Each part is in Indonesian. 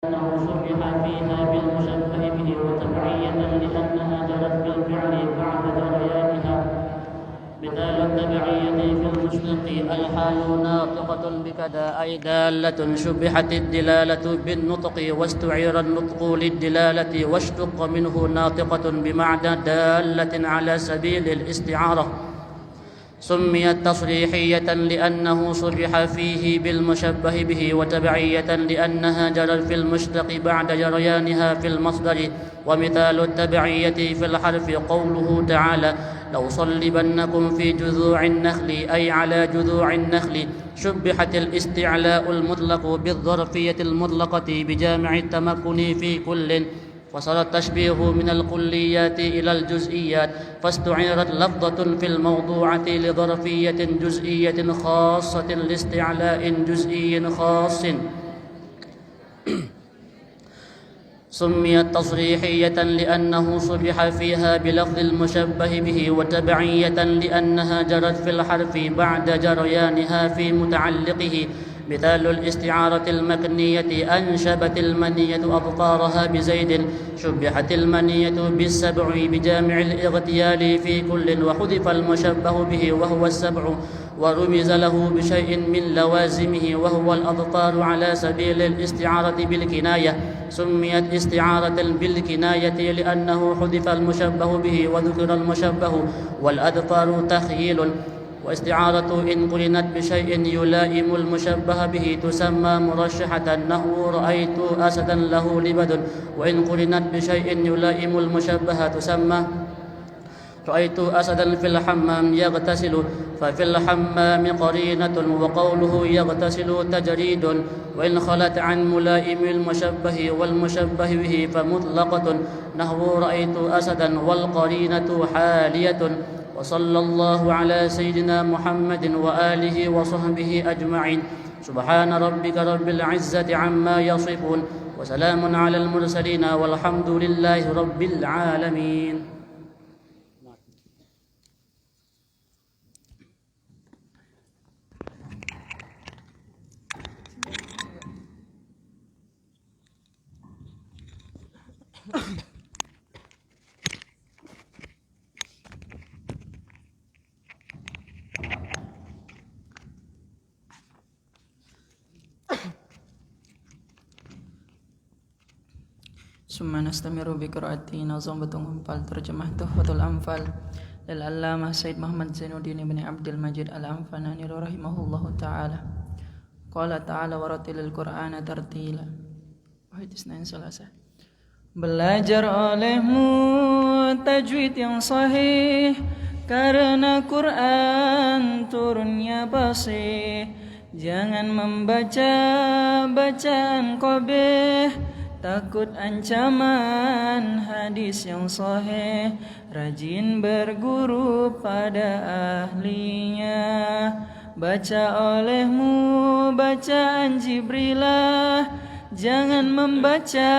أنه شرح فيها بالمشبه به وتبعية لأنها جرت بالفعل بعد جريانها. مثال التبعية في المشتق الحال ناطقة بكذا أي دالة شبحت الدلالة بالنطق واستعير النطق للدلالة واشتق منه ناطقة بمعنى دالة على سبيل الاستعارة. سميت تصريحية لأنه صرح فيه بالمشبه به وتبعية لأنها جرت في المشتق بعد جريانها في المصدر. ومثال التبعية في الحرف قوله تعالى لو صلبنكم في جذوع النخل أي على جذوع النخل. شبحت الاستعلاء المطلق بالظرفية المطلقة بجامع التمكن في كل وصار التشبيه من الكليات إلى الجزئيات فاستعيرت لفظة في الموضوعة لظرفية جزئية خاصة لاستعلاء جزئي خاص. سميت تصريحية لأنه صرح فيها بلفظ المشبه به وتبعية لأنها جرت في الحرف بعد جريانها في متعلقه. مثال الاستعارة المكنية أنشبت المنية أظفارها بزيد. شبحت المنية بالسبع بجامع الاغتيال في كل وحذف المشبه به وهو السبع ورمز له بشيء من لوازمه وهو الأظفار على سبيل الاستعارة بالكناية. سميت استعارة بالكناية لأنه حذف المشبه به وذكر المشبه والأظفار تخييل. واستعارة إن قرنت بشيء يلائم المشبه به تسمى مرشحة نحو رأيت أسدا له لبد. وإن قرنت بشيء يلائم المشبه تسمى رأيت أسدا في الحمام يغتسل. ففي الحمام قرينة وقوله يغتسل تجريد. وإن خلت عن ملائم المشبه والمشبه به فمطلقة نحو رأيت أسدا والقرينة حالية. وصلى الله على سيدنا محمد وآله وصحبه أجمعين. سبحان ربك رب العزة عما يصفون وسلام على المرسلين والحمد لله رب العالمين. ثم نستمر بقراءة نظم Anfal terjemah Tuhfatul Anfal lil Allamah Said Muhammad Zainuddin bin Abdul Majid Al-Anfanani rahimahullahu ta'ala. Qala ta'ala waratilil Qur'ana tartila. Wahid Isnain Salasa. Belajar olehmu tajwid yang sahih karena Quran turunnya fasih. Jangan membaca bacaan qabih, takut ancaman hadis yang sahih. Rajin berguru pada ahlinya. Baca olehmu bacaan Jibrilah, jangan membaca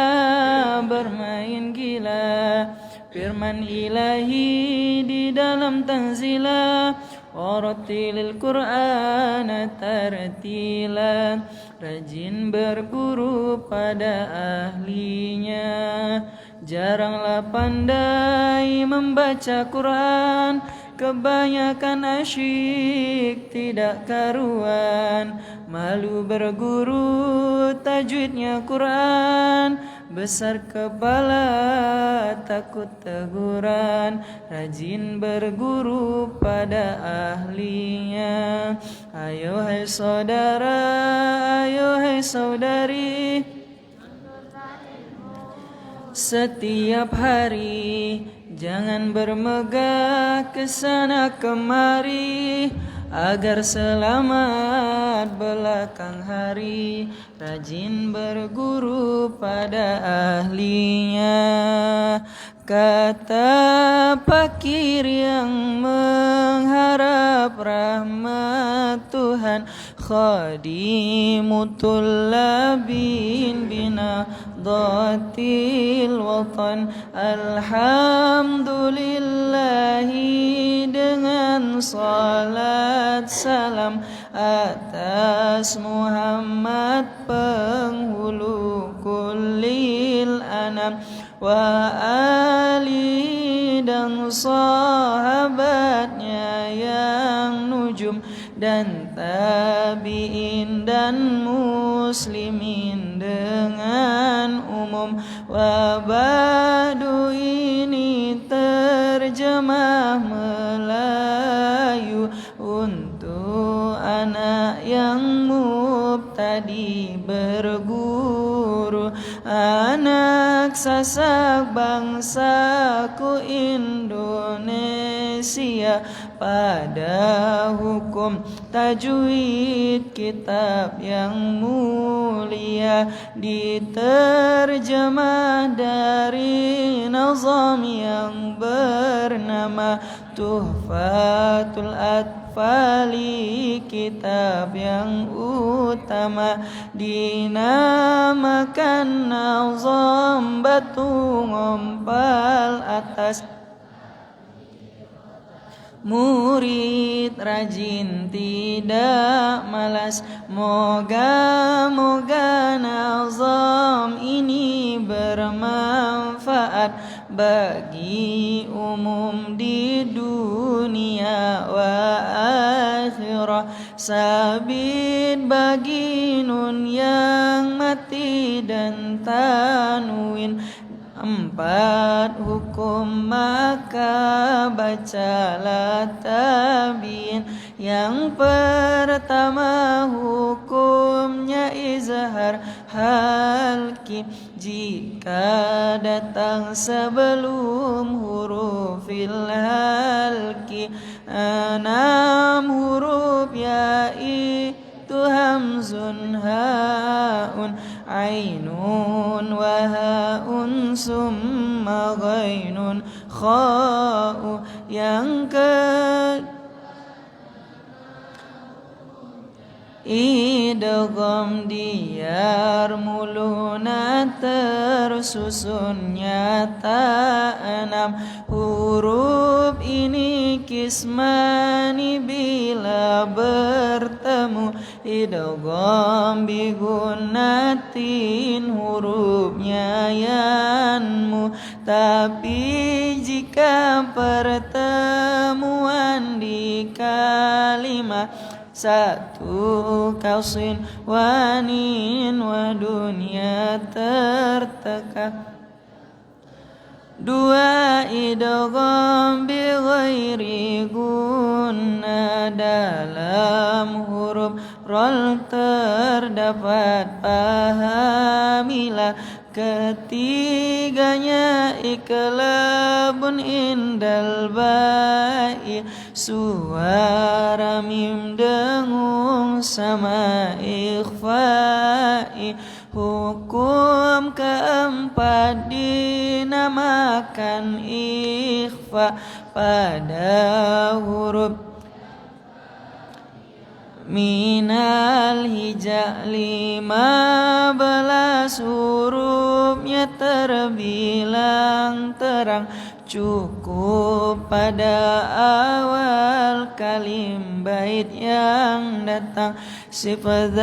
bermain gila. Firman ilahi di dalam tanzilah, waratilil Qur'ana tartila. Rajin berguru pada ahlinya. Jaranglah pandai membaca Quran, kebanyakan asyik tidak karuan. Malu berguru tajwidnya Quran, besar kepala takut teguran. Rajin berguru pada ahlinya. Ayo hai saudara, ayo hai saudari, setiap hari jangan bermegah kesana kemari, agar selamat belakang hari. Rajin berguru pada ahlinya. Kata fakir yang mengharap rahmat Tuhan, khadimutul labin bina dhatil watan. Alhamdulillahi dengan salat salam atas Muhammad penghulu kul enam wa ali dan sahabatnya yang nujum dan tabi'in dan muslimin dengan umum wa ba'du ini terjemah Melayu untuk anak yang mubtadi berguru anak sasak bangsaku Indonesia pada hukum tajwid kitab yang mulia diterjemah dari nazam yang bernama Tuhfatul Atfali kitab yang utama dinamakan nazam batu ngompal atas murid rajin tidak malas moga-moga nazam ini bermanfaat bagi umum di dunia wa akhirah sabit bagi nun yang mati dan tanwin empat hukum maka bacalah tabiin yang pertama hukumnya izhar halki jika datang sebelum hurufil halki enam huruf yaitu hamzun haun ainun wa haun summa ghainun kha'u yang idgham diyar muluna tersusun nyata enam huruf ini kismani bila bertemu idgham bigunatin hurufnya yanmu tapi jika pertemuan di kalimat satu kausin wanin wa dunia tertekan dua idgham bi ghairi gunna dalam huruf rol terdapat pahamilah ketiganya iklabun indal ba'i suara mim dengung sama ikhfa'i hukum keempat dinamakan ikhfa pada huruf minal hija 15 hurufnya terbilang terang cukup pada awal kalim bait yang datang sifat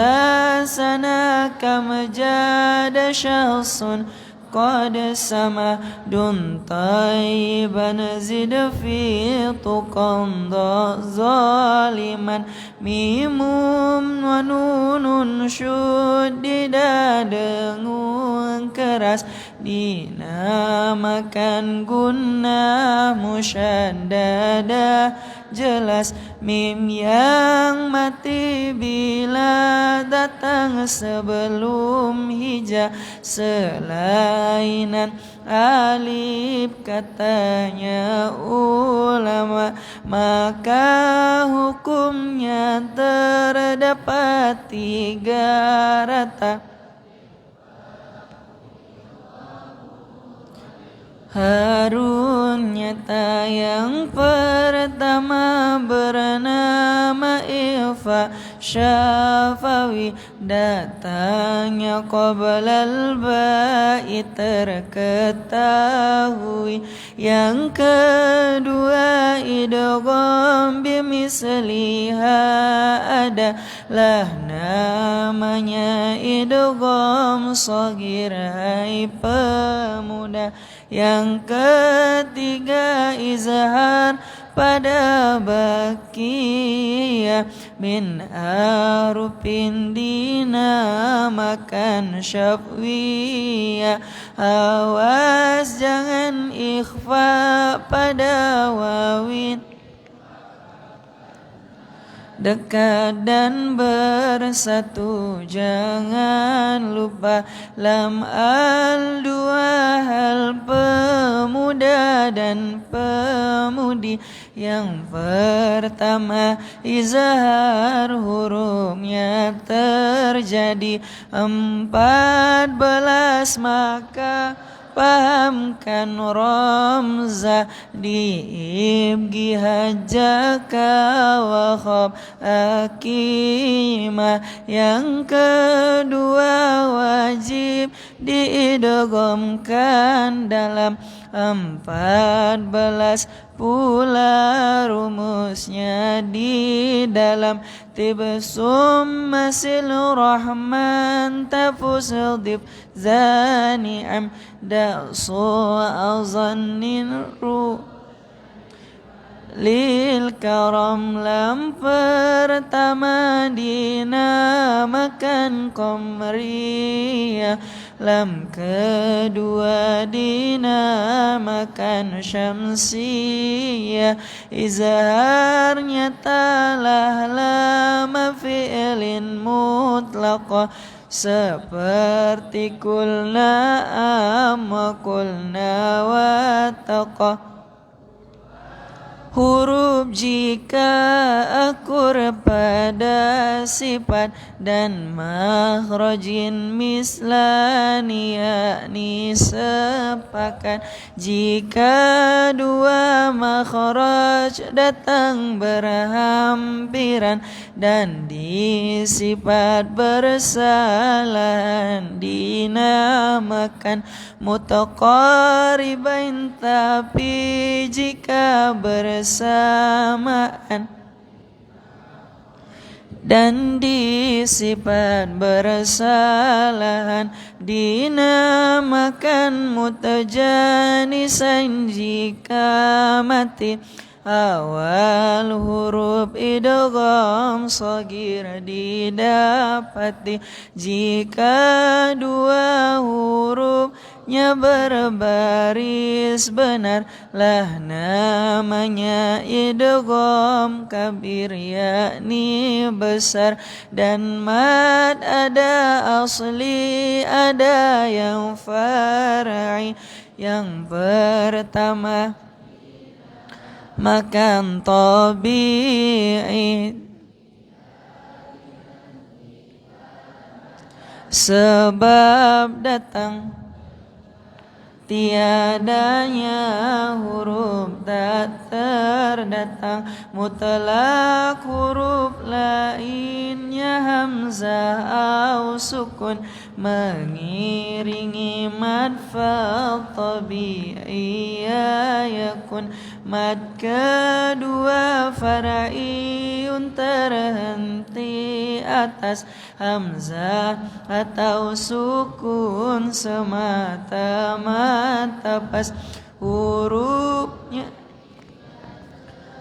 sana kamjada syakhsun qad sama dun taiban zid fi tuqan zaliman mimum wa nunun syuddida dengung keras dinamakan gunnah musyaddada jelas mim yang mati bila datang sebelum hija selainan alif katanya ulama maka hukumnya terdapat 3 rata Harun nyata yang pertama bernama Ifa Syafawi datangnya qoblal ba'i terketahui. Yang kedua idgham bimisliha adalah namanya idgham shaghir hai pemuda. Yang ketiga izhar pada bakiyah min harupin dinamakan syafwiyah. Awas jangan ikhfa pada wawin dekat dan bersatu, jangan lupa lam al dua hal pemuda dan pemudi. Yang pertama izhar hurufnya terjadi 14, maka pahamkan ramzah diibgi hajaka wa khab akimah. Yang kedua wajib diidghamkan dalam 14 pula rumusnya di dalam tibsum masil rahman tafus dib zani'am da'su azannin ru lil karam. Lam pertama dinamakan qamriyah, lam kedua dinamakan syamsiyah. Izharnya talah lama fi'lin mutlaqah seperti kulna amma kulna wattaqah. Huruf jika akur pada sifat dan makhrajin mislani yakni sepakat. Jika dua makhraj datang berhampiran dan disifat bersalahan dinamakan mutaqaribain. Tapi jika bersamaan dan disifat bersalahan dinamakan mutajanisain. Jika mati awal huruf idgham shaghir didapati. Jika dua hurufnya berbaris benar lah namanya idgham kabir yakni besar. Dan mad ada asli ada yang far'i. Yang pertama makan tabi'i sebab datang tiadanya huruf tak terdatang. Mutlak huruf lainnya hamzah au sukun mengiringi mad fa tabi'iyya yakun. Mad kedua far'iyun terhenti atas hamzah atau sukun semata-mata pas hurufnya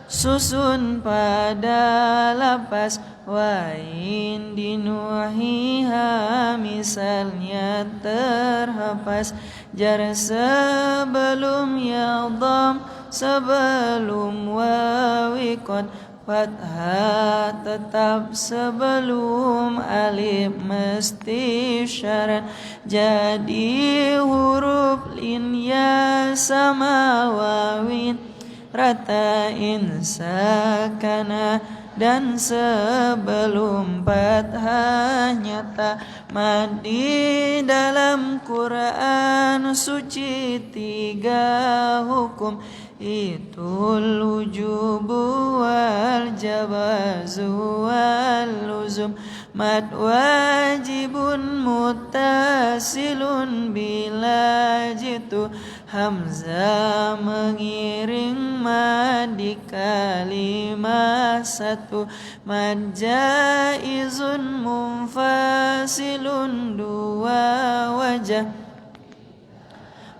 susun pada lapas. Wa in dinuhiha misalnya terhafaz jar sebelum ya dham sebelum wawi qad fathah tetap sebelum alif mesti syarat. Jadi huruf lin ya sama wawin ratain sakana dan sebelum fathah nyata. Mad di dalam Quran suci 3 hukum itul wujubu wal jawazu wal luzum. mad wajibun muttasilun bila jitu hamzah mengiring mad di kalimat satu, mad jaizun munfasilun dua wajah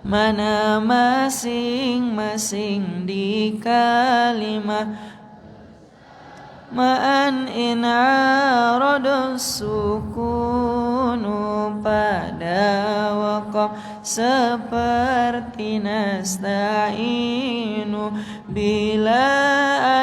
mana masing-masing di kalimat ma'an in aradus sukunu pada waqaf seperti nasta'inu bila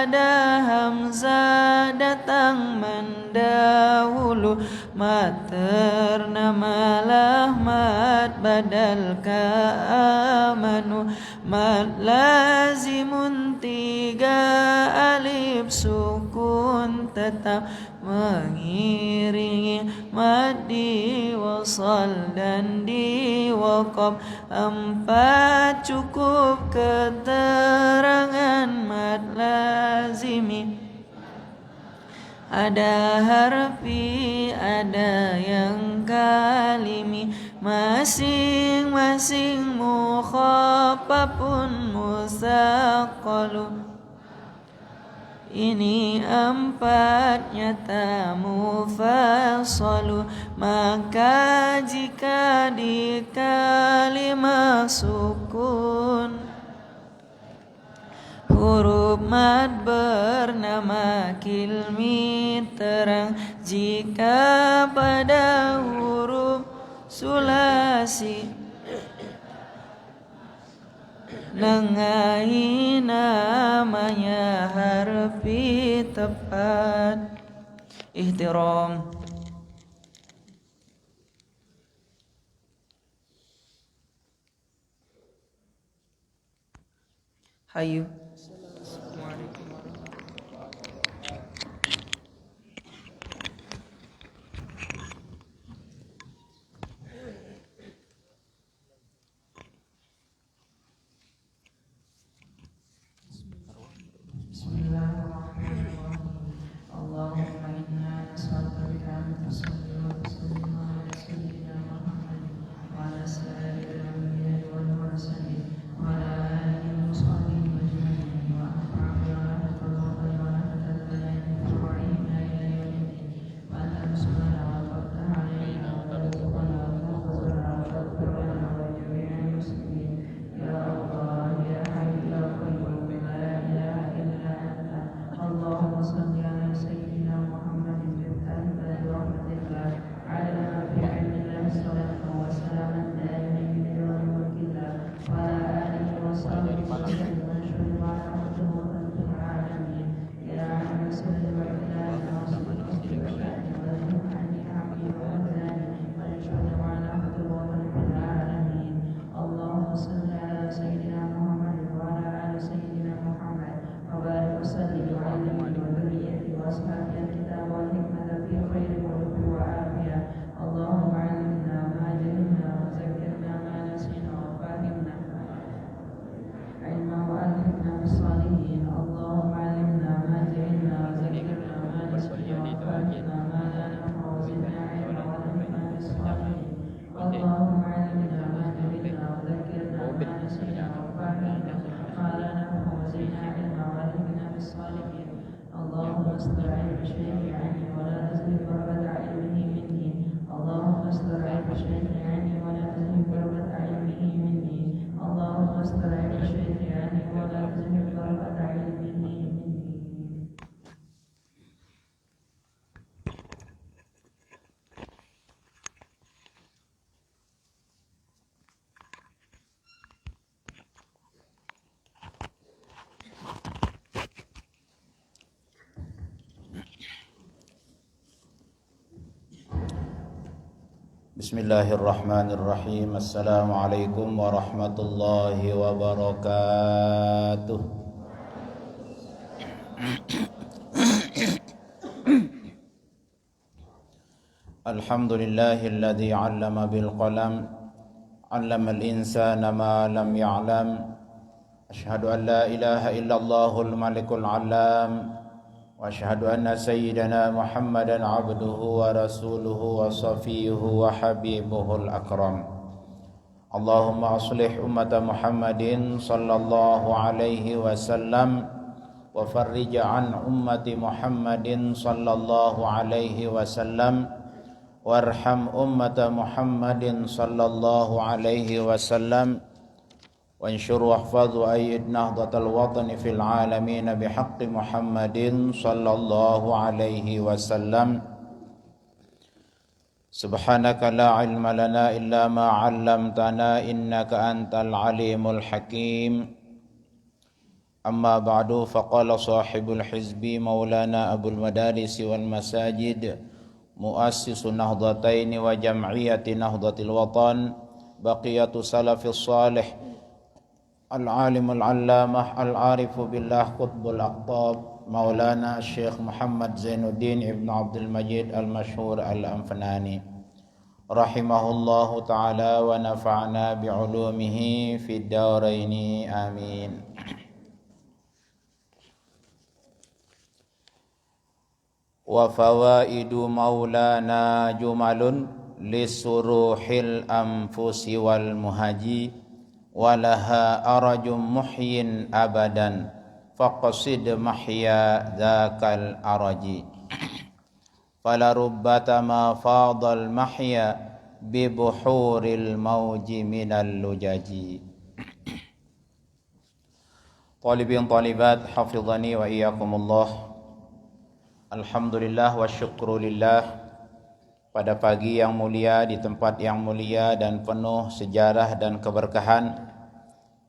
ada hamzah datang mendahulu mat ternamalah mat badal ka'amanu mat lazimun tiga alif sukun tetap mengiringi mad di wasal dan di waqaf. Empat cukup keterangan mad lazimi, ada harfi ada yang kalimi, masing-masing mukhaffafun musaqqalu. Ini empat nyata mufassalu, maka jika di kalimat sukun huruf mad bernama kilmi terang, jika pada huruf sulasi nengahi namanya harfi tepat. Ihtiram. Hayu. Allahumma inna nas'aluka bi anna tusalli wa tusallim ala sayyidina Muhammad wa ala sayyidil anbiya'i wal mursalin wa ala alihi wa sahbihi ajma'in wa anfa'na wa nafa'na wa nafa'na wa inna ila yawmiddin wa anta subhanahu wa ta'ala alayna wa tarzuqna wa taghfirna wa taghfirna wa jami'al muslimin ya Allah ya hayyu ya qayyum la ilaha illa anta Allahumma salli ala sayyidina Muhammadin bi rahmatillah ala fi ilmillah salatu wa salaman daimin bi rahmatillah wa ala alihi wa sahbihi wa sallam wa rahmatullahi wa alamin ya Muhammad sallallahu alaihi wa sallam wa rahmatullahi wa alamin Allahumma salli ala sayyidina Muhammad wa ala ali sayyidina Muhammad wa barik wa sallim ala وأصحاب الكتاب والحكمة في خير خلق وعافية اللهم علمنا ما جهلنا وذكرنا ما نسينا وفهمنا علما وألحقنا بالصالحين اللهم علمنا ما جهلنا وذكرنا ما نسينا وفهمنا ما لا نفع وزدنا علما وألحقنا بالصالحين اللهم علمنا ما جهلنا وذكرنا ما نسينا وفهمنا ما لا نفع وزدنا علما وألحقنا بالصالحين اللهم استر عيب شيخي عني ولا تزغ رغبة علمه مني اللهم استر عيب شيخي عني ولا تزغ رغبة علمه مني اللهم استر عيب شيخي عني ولا تزغ رغبة علمه مني. Bismillahirrahmanirrahim. Assalamualaikum warahmatullahi wabarakatuh. Alhamdulillahilladzi 'allama bil qalam 'allamal insana ma lam ya'lam. Asyhadu an la ilaha illallahul malikul 'allam wa وأشهد أن سيدنا محمدا عبده ورسوله وصفيه وحبيبه الأكرم اللهم أصلح أمة محمد صلى الله عليه وسلم وفرج عن أمة محمد صلى الله عليه وسلم وارحم أمة محمد صلى الله عليه وسلم وانشر واحفظ وأيد نهضة الوطن في العالمين بحق محمد صلى الله عليه وسلم سبحانك لا علم لنا إلا ما علمتنا إنك أنت العليم الحكيم أما بعد فقال صاحب الحزب مولانا أبو المدارس والمساجد مؤسس نهضتين وجمعية نهضة الوطن بقية سلف الصالح العالم العلامة العارف بالله قطب الأقطاب مولانا الشيخ محمد زين الدين ابن عبد المجيد المشهور الأنفناني رحمه الله تعالى ونفعنا بعلومه في الدارين آمين. وفوائد مولانا جمل لسروح الأنفس والمهجي ولها أرج محي أبدا فقصد محيا ذاك الأرج فلربما فاض المحيا ببحور الموج من اللجج. طالبين طالبات حفظني وإياكم الله. Alhamdulillah wa syukrulillah, pada pagi yang mulia di tempat yang mulia dan penuh sejarah dan keberkahan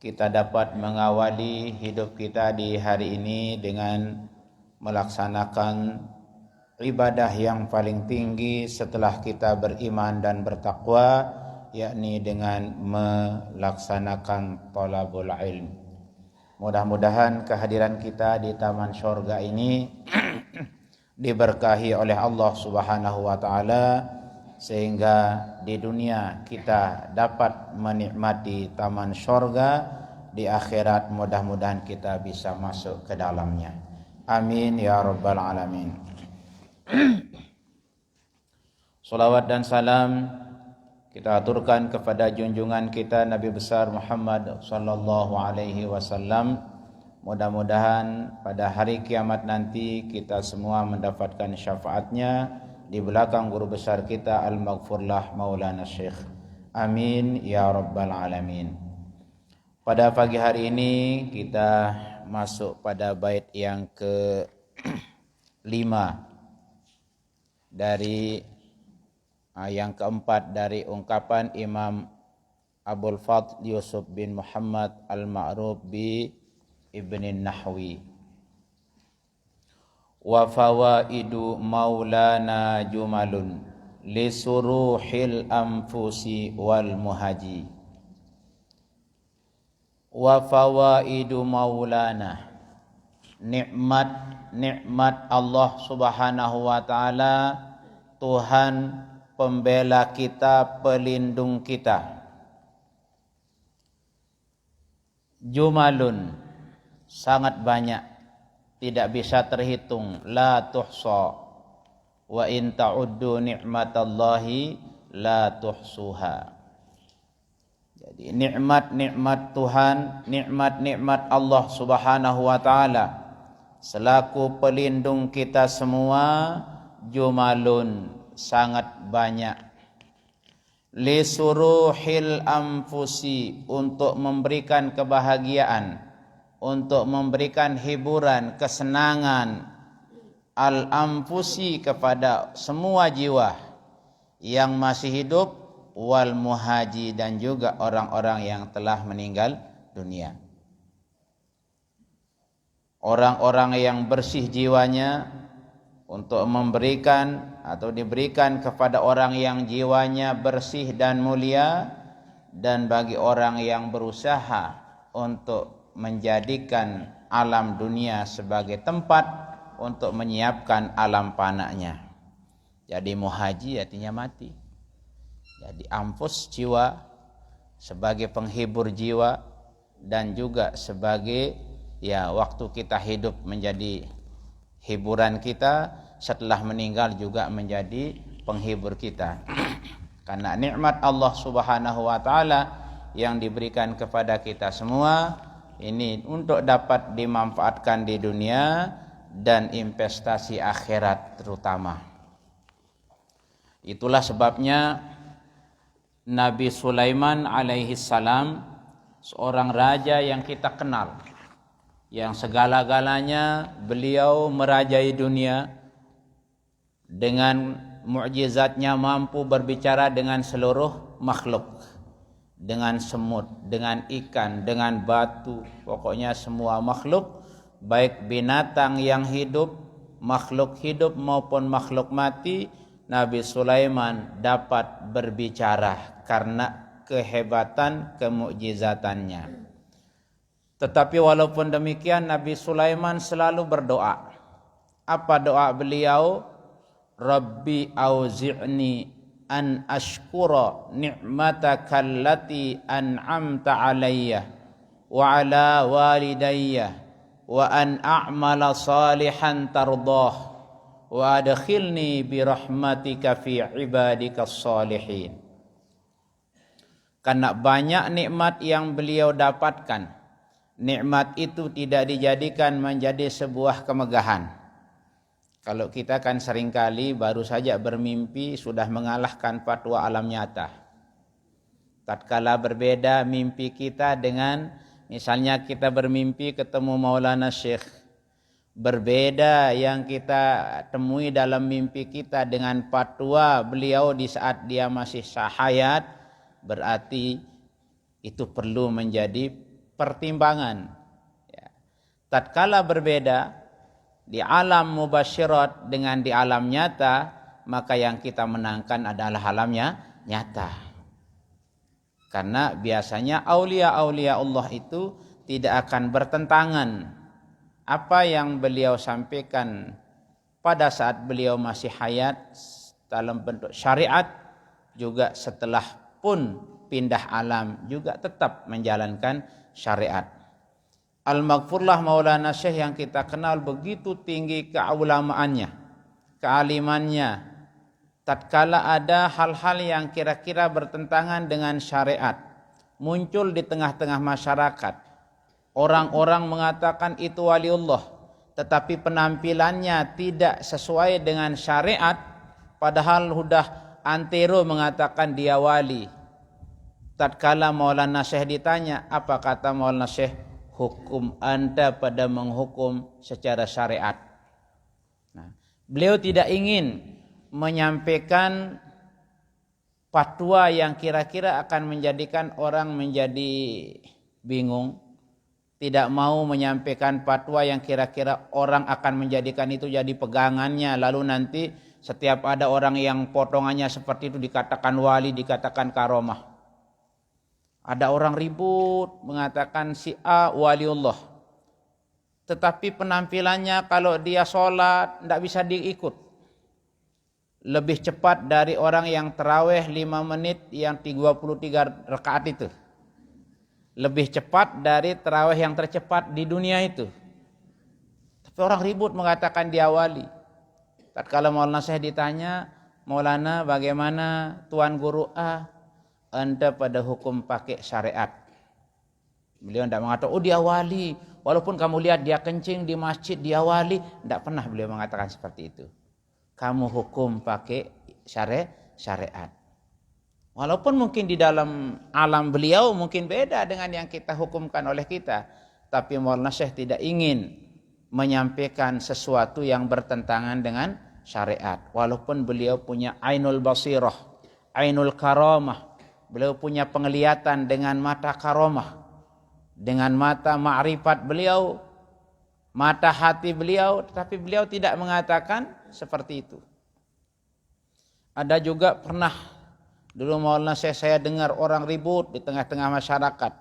kita dapat mengawali hidup kita di hari ini dengan melaksanakan ibadah yang paling tinggi setelah kita beriman dan bertakwa, yakni dengan melaksanakan thalabul ilm. Mudah-mudahan kehadiran kita di taman syurga ini diberkahi oleh Allah Subhanahu wa taala sehingga di dunia kita dapat menikmati taman syurga, di akhirat mudah-mudahan kita bisa masuk ke dalamnya. Amin ya rabbal alamin. Salawat dan salam kita aturkan kepada junjungan kita Nabi besar Muhammad sallallahu alaihi wasallam. Mudah-mudahan pada hari kiamat nanti kita semua mendapatkan syafaatnya di belakang guru besar kita Al-Maghfurlah Maulana Syekh. Amin ya rabbal alamin. Pada pagi hari ini kita masuk pada bait yang ke-5 dari yang keempat dari ungkapan Imam Abul Fadl Yusuf bin Muhammad Al-Ma'ruf bi Ibn Nahwi. Wa fawaidu maulana jumalun li suruhil anfusi wal muhaji. Wa fawaidu maulana, nikmat Allah Subhanahu wa taala, Tuhan pembela kita, pelindung kita. Jumalun, sangat banyak, tidak bisa terhitung, la tuhsa, wa in ta'uddu ni'matallahi la tuhsuha. Jadi nikmat-nikmat Tuhan, nikmat-nikmat Allah Subhanahu wa taala selaku pelindung kita semua, jumalun, sangat banyak. Li suruhil anfusi, untuk memberikan kebahagiaan, untuk memberikan hiburan, kesenangan, al-anfusi, kepada semua jiwa yang masih hidup, wal muhaji, dan juga orang-orang yang telah meninggal dunia. Orang-orang yang bersih jiwanya untuk memberikan atau diberikan kepada orang yang jiwanya bersih dan mulia, dan bagi orang yang berusaha untuk menjadikan alam dunia sebagai tempat untuk menyiapkan alam panaknya. Jadi muhaji artinya mati. Jadi anfus, jiwa, sebagai penghibur jiwa, dan juga sebagai waktu kita hidup menjadi hiburan kita, setelah meninggal juga menjadi penghibur kita. Karena nikmat Allah Subhanahu wa taala yang diberikan kepada kita semua ini untuk dapat dimanfaatkan di dunia dan investasi akhirat terutama. Itulah sebabnya Nabi Sulaiman alaihi salam, seorang raja yang kita kenal, yang segala-galanya beliau merajai dunia, dengan mukjizatnya mampu berbicara dengan seluruh makhluk, dengan semut, dengan ikan, dengan batu, pokoknya semua makhluk, baik binatang yang hidup, makhluk hidup maupun makhluk mati, Nabi Sulaiman dapat berbicara karena kehebatan kemukjizatannya. Tetapi walaupun demikian, Nabi Sulaiman selalu berdoa. Apa doa beliau? Rabbi auzi'ni an ashkura ni'mataka allati an'amta alayya wa ala walidayya wa an a'mala salihan tardah wa adkhilni bi rahmatika fi ibadikas salihin. Karena banyak nikmat yang beliau dapatkan, nikmat itu tidak dijadikan menjadi sebuah kemegahan. Kalau kita kan seringkali baru saja bermimpi sudah mengalahkan fatwa alam nyata. Tatkala berbeda mimpi kita dengan, misalnya kita bermimpi ketemu Maulana Syekh, berbeda yang kita temui dalam mimpi kita dengan fatwa beliau di saat dia masih hayat, berarti itu perlu menjadi pertimbangan. Tatkala berbeda di alam mubasyirat dengan di alam nyata, maka yang kita menangkan adalah alamnya nyata. Karena biasanya aulia-aulia Allah itu tidak akan bertentangan. Apa yang beliau sampaikan pada saat beliau masih hayat dalam bentuk syariat, juga setelah pun pindah alam juga tetap menjalankan syariat. Al-Maghfurlah Maulana Syekh yang kita kenal begitu tinggi keulamaannya, kealimannya. Tatkala ada hal-hal yang kira-kira bertentangan dengan syariat muncul di tengah-tengah masyarakat, orang-orang mengatakan itu waliullah, tetapi penampilannya tidak sesuai dengan syariat, padahal sudah antero mengatakan dia wali. Tatkala Maulana Syekh ditanya, apa kata Maulana Syekh? Hukum Anda pada menghukum secara syariat. Nah, beliau tidak ingin menyampaikan fatwa yang kira-kira akan menjadikan orang menjadi bingung. Tidak mau menyampaikan fatwa yang kira-kira orang akan menjadikan itu jadi pegangannya. Lalu nanti setiap ada orang yang potongannya seperti itu dikatakan wali, dikatakan karomah. Ada orang ribut mengatakan si A waliullah, tetapi penampilannya kalau dia sholat tidak bisa diikut. Lebih cepat dari orang yang tarawih 5 menit yang 33 rakaat itu. Lebih cepat dari tarawih yang tercepat di dunia itu. Tapi orang ribut mengatakan dia wali. Tatkala Maulana Syekh ditanya, Maulana bagaimana Tuan Guru A? Anda pada hukum pakai syariat. Beliau tidak mengatakan, oh dia wali. Walaupun kamu lihat dia kencing di masjid, dia wali. Tidak pernah beliau mengatakan seperti itu. Kamu hukum pakai syariat. Walaupun mungkin di dalam alam beliau mungkin beda dengan yang kita hukumkan oleh kita. Tapi Maulana Syekh tidak ingin menyampaikan sesuatu yang bertentangan dengan syariat. Walaupun beliau punya ainul basirah, ainul karamah. Beliau punya penglihatan dengan mata karomah, dengan mata ma'rifat beliau, mata hati beliau, tetapi beliau tidak mengatakan seperti itu. Ada juga pernah dulu Maulana saya dengar orang ribut di tengah-tengah masyarakat.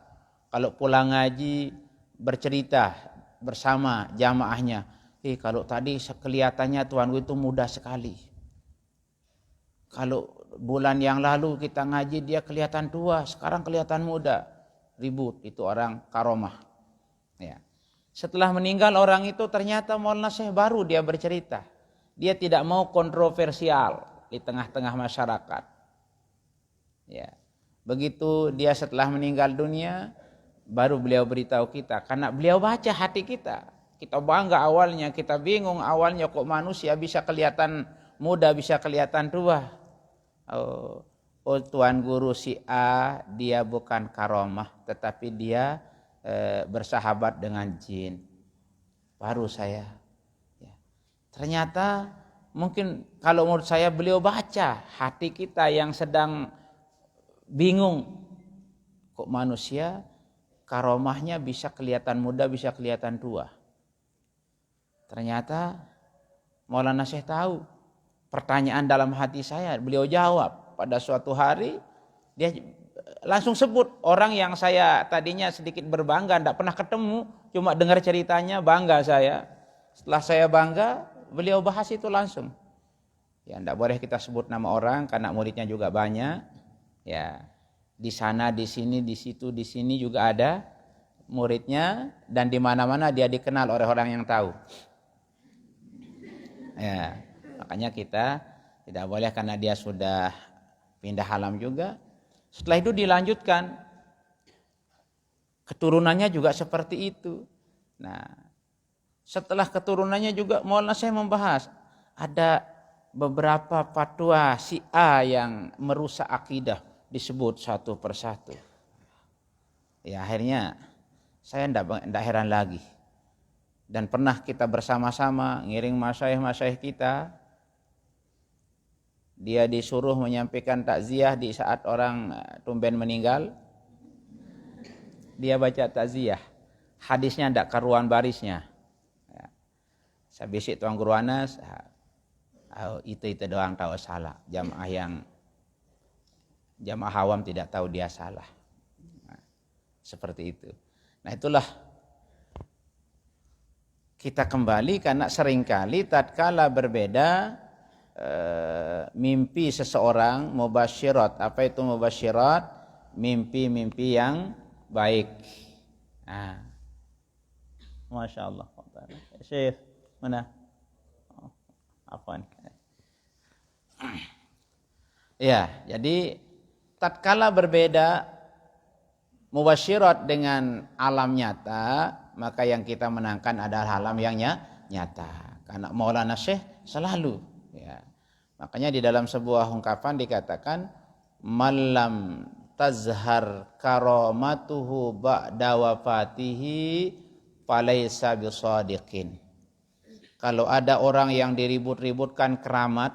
Kalau pulang ngaji bercerita bersama jamaahnya, kalau tadi kelihatannya Tuan itu muda sekali. Kalau bulan yang lalu kita ngaji dia kelihatan tua, sekarang kelihatan muda. Ribut, itu orang karomah. Ya. Setelah meninggal orang itu ternyata Maulana Syekh baru dia bercerita. Dia tidak mau kontroversial di tengah-tengah masyarakat. Ya. Begitu dia setelah meninggal dunia, baru beliau beritahu kita. Karena beliau baca hati kita. Kita bangga awalnya, kita bingung awalnya kok manusia bisa kelihatan muda, bisa kelihatan tua. Oh Tuan Guru si A, dia bukan karomah, tetapi dia bersahabat dengan jin. Baru saya. Ya. Ternyata mungkin kalau menurut saya beliau baca hati kita yang sedang bingung. Kok manusia karomahnya bisa kelihatan muda, bisa kelihatan tua. Ternyata Maulana Syekh tahu pertanyaan dalam hati saya. Beliau jawab pada suatu hari. Dia langsung sebut orang yang saya tadinya sedikit berbangga, tidak pernah ketemu, cuma dengar ceritanya bangga saya. Setelah saya bangga, beliau bahas itu langsung. Ya, tidak boleh kita sebut nama orang karena muridnya juga banyak. Ya, di sana, di sini, di situ, di sini juga ada muridnya, dan di mana-mana dia dikenal oleh orang yang tahu. Ya, makanya kita tidak boleh karena dia sudah pindah alam juga. Setelah itu dilanjutkan, keturunannya juga seperti itu. Nah, setelah keturunannya juga Maulana Syekh membahas ada beberapa fatwa si A yang merusak akidah, disebut satu persatu. Ya, akhirnya saya tidak heran lagi. Dan pernah kita bersama-sama ngiring masyayikh kita. Dia disuruh menyampaikan takziah di saat orang tumben meninggal. Dia baca takziah. Hadisnya tidak karuan barisnya. Ya. Saya bisik Tuan Guru Anas, itu doang tahu salah. Jamaah awam tidak tahu dia salah. Nah, seperti itu. Nah, itulah kita kembali karena seringkali tatkala berbeda mimpi seseorang mubasyirat. Apa itu mubasyirat? Mimpi-mimpi yang baik. Nah, Masya Allah. Syekh mana? Oh, apaan? Ya, jadi tatkala berbeda mubasyirat dengan alam nyata, maka yang kita menangkan adalah alam yang nyata. Karena Maulana Syekh selalu, ya. Makanya di dalam sebuah ungkapan dikatakan malam tazhar karamatuhu ba'da wafatihi falaysa bisadiqin. Kalau ada orang yang diribut-ributkan keramat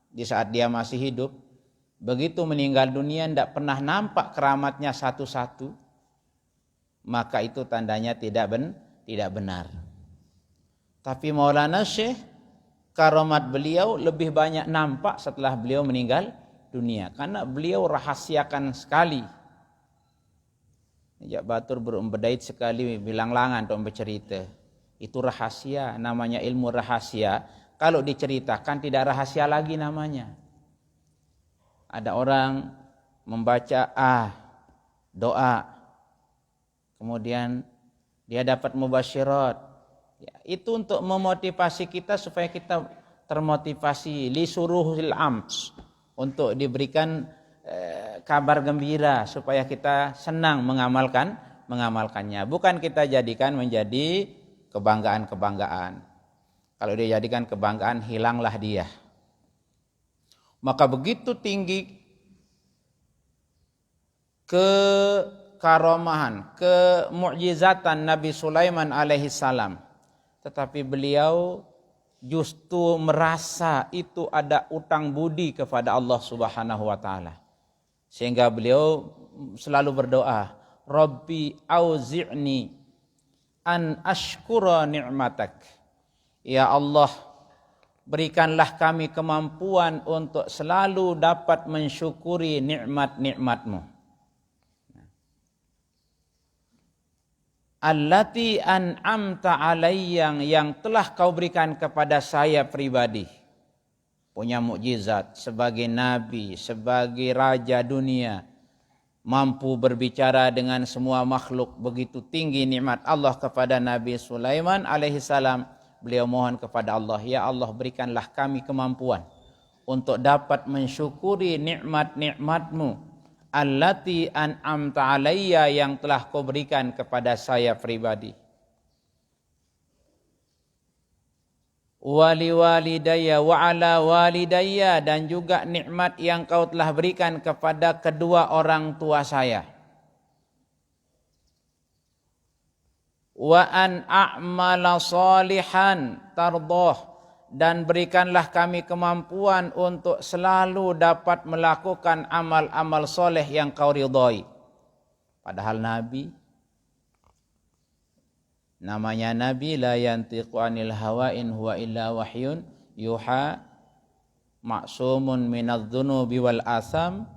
di saat dia masih hidup, begitu meninggal dunia tidak pernah nampak keramatnya satu-satu, maka itu tandanya tidak benar. Tapi Maulana Syekh, karamat beliau lebih banyak nampak setelah beliau meninggal dunia, karena beliau rahasiakan sekali. Jak batur berumbedait sekali bilang langan untuk bercerita. Itu rahasia, namanya ilmu rahasia. Kalau diceritakan tidak rahasia lagi namanya. Ada orang membaca doa, kemudian dia dapat mubasyirat. Ya, itu untuk memotivasi kita supaya kita termotivasi li suruhil ams, untuk diberikan kabar gembira supaya kita senang mengamalkannya. Bukan kita jadikan menjadi kebanggaan-kebanggaan. Kalau dia jadikan kebanggaan, hilanglah dia. Maka begitu tinggi kekaromahan, kemukjizatan Nabi Sulaiman alaihi salam. Tetapi beliau justru merasa itu ada utang budi kepada Allah Subhanahu wa taala. Sehingga beliau selalu berdoa, Rabbi auzi'ni an ashkura ni'matak. Ya Allah, berikanlah kami kemampuan untuk selalu dapat mensyukuri nikmat-nikmat-Mu. Allati an'amta alayya, yang telah Kau berikan kepada saya pribadi. Punya mukjizat sebagai nabi, sebagai raja dunia, mampu berbicara dengan semua makhluk. Begitu tinggi nikmat Allah kepada Nabi Sulaiman alaihissalam. Beliau mohon kepada Allah, ya Allah berikanlah kami kemampuan untuk dapat mensyukuri nikmat-nikmatmu allati an'amta alayya, yang telah kau berikan kepada saya pribadi. Wali walidayya wa ala walidayya, dan juga nikmat yang kau telah berikan kepada kedua orang tua saya. Wa an a'mala salihan tardah, dan berikanlah kami kemampuan untuk selalu dapat melakukan amal-amal soleh yang kau ridhai. Padahal Nabi, namanya Nabi, la yantiqu anil hawa in huwa illa wahyun yuha, ma'sumun minadz-dzunubi wal asam.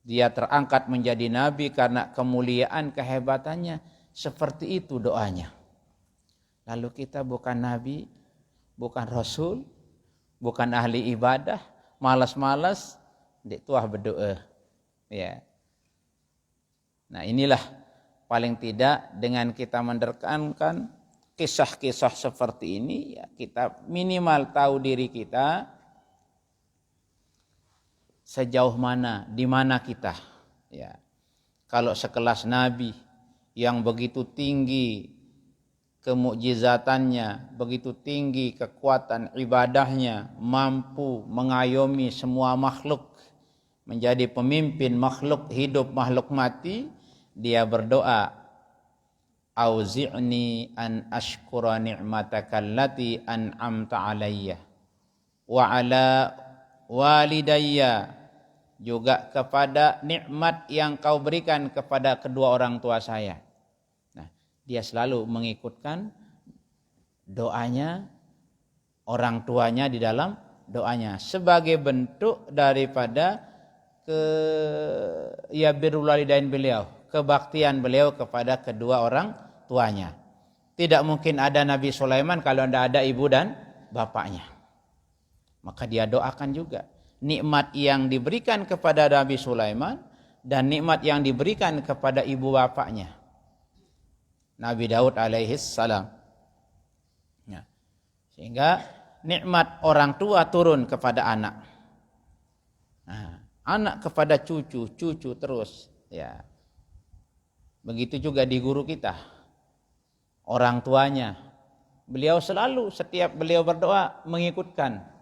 Dia terangkat menjadi Nabi karena kemuliaan kehebatannya. Seperti itu doanya. Lalu kita bukan Nabi, bukan Rasul, bukan ahli ibadah, malas-malas, dik tuah berdoa. Ya. Nah inilah paling tidak dengan kita menekankan kisah-kisah seperti ini, ya, kita minimal tahu diri kita sejauh mana, di mana kita. Ya. Kalau sekelas Nabi yang begitu tinggi kemukjizatannya, begitu tinggi kekuatan ibadahnya, mampu mengayomi semua makhluk, menjadi pemimpin makhluk hidup, makhluk mati, dia berdoa, auzi'ni an ashkura ni'mataka allati an'amta alayya wa ala walidayya, juga kepada nikmat yang kau berikan kepada kedua orang tua saya. Nah, dia selalu mengikutkan doanya orang tuanya di dalam doanya sebagai bentuk daripada birrul walidain beliau, kebaktian beliau kepada kedua orang tuanya. Tidak mungkin ada Nabi Sulaiman kalau tidak ada ibu dan bapaknya. Maka dia doakan juga nikmat yang diberikan kepada Nabi Sulaiman dan nikmat yang diberikan kepada ibu bapaknya, Nabi Daud alaihis salam. Ya. Sehingga nikmat orang tua turun kepada anak. Nah, anak kepada cucu, cucu terus. Ya. Begitu juga di guru kita. Orang tuanya, beliau selalu setiap beliau berdoa mengikutkan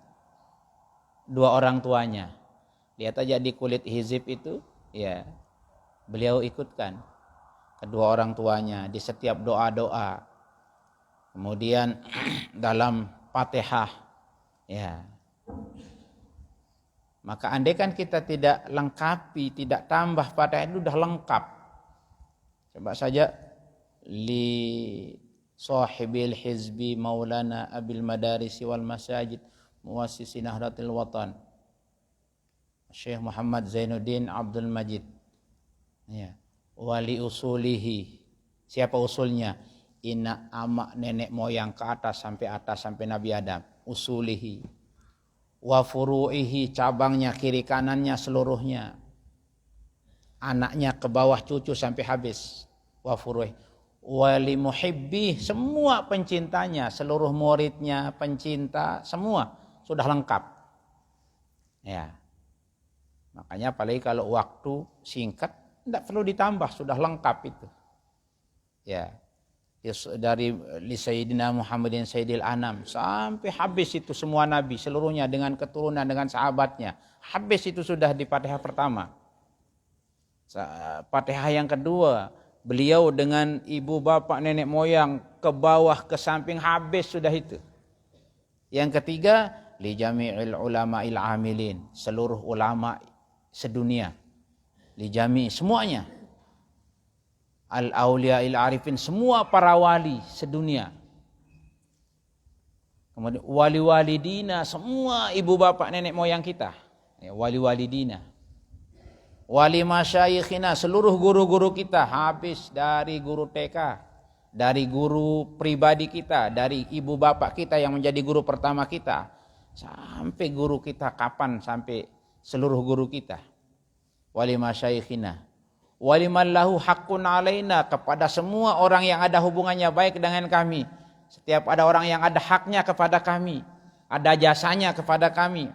dua orang tuanya. Lihat aja di kulit hizib itu, ya, beliau ikutkan kedua orang tuanya di setiap doa-doa. Kemudian dalam Fatihah, ya. Maka andaikan kita tidak lengkapi, tidak tambah Fatihah itu sudah lengkap. Coba saja li sahibil hizbi maulana abil madarisi wal masajid muwassisi Nahdlatul Watan Syekh Muhammad Zainuddin Abdul Majid, ya, wali usulihi, siapa usulnya? Ina amak nenek moyang ke atas sampai Nabi Adam, usulihi. Wa furu'ihi, cabangnya kiri kanannya seluruhnya, anaknya ke bawah cucu sampai habis. Wa furu'ihi wali muhibbi, semua pencintanya, seluruh muridnya pencinta semua sudah lengkap. Ya. Makanya apalagi kalau waktu singkat tidak perlu ditambah, sudah lengkap itu. Ya. Dari Sayyidina Muhammadin Sayyidil Anam sampai habis itu semua nabi seluruhnya dengan keturunan dengan sahabatnya. Habis itu sudah di Fatihah pertama. Fatihah yang kedua, beliau dengan ibu bapak nenek moyang ke bawah ke samping habis sudah itu. Yang ketiga, li jami'il ulama'il amilin, seluruh ulama sedunia. Li jami' semuanya. Al auliya'il arifin, semua para wali sedunia. Kemudian wali walidina, semua ibu bapak nenek moyang kita. Ya, wali walidina. Wali masyayikhina, seluruh guru-guru kita, habis dari guru TK, dari guru pribadi kita, dari ibu bapak kita yang menjadi guru pertama kita, sampai guru kita kapan, sampai seluruh guru kita. wali masyaikhina waliman lahu haqqun alaina, kepada semua orang yang ada hubungannya baik dengan kami. Setiap ada orang yang ada haknya kepada kami, ada jasanya kepada kami.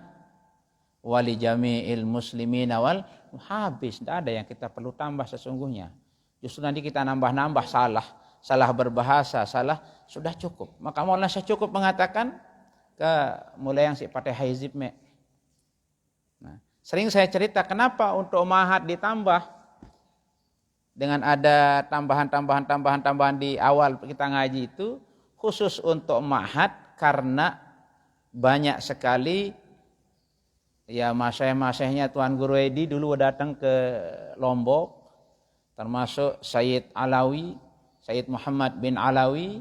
Wali jami'il muslimina wal habis, tidak ada yang kita perlu tambah sesungguhnya. Justru nanti kita nambah-nambah salah berbahasa, salah, sudah cukup. Maka Maulana Syekh cukup mengatakan ke mulai yang si pakai hizib me. Nah, sering saya cerita kenapa untuk mahat ditambah dengan ada tambahan di awal kita ngaji itu khusus untuk mahat, karena banyak sekali ya masyayikh-masyayikhnya Tuan Guru Edi dulu datang ke Lombok, termasuk Sayyid Alawi, Sayyid Muhammad bin Alawi,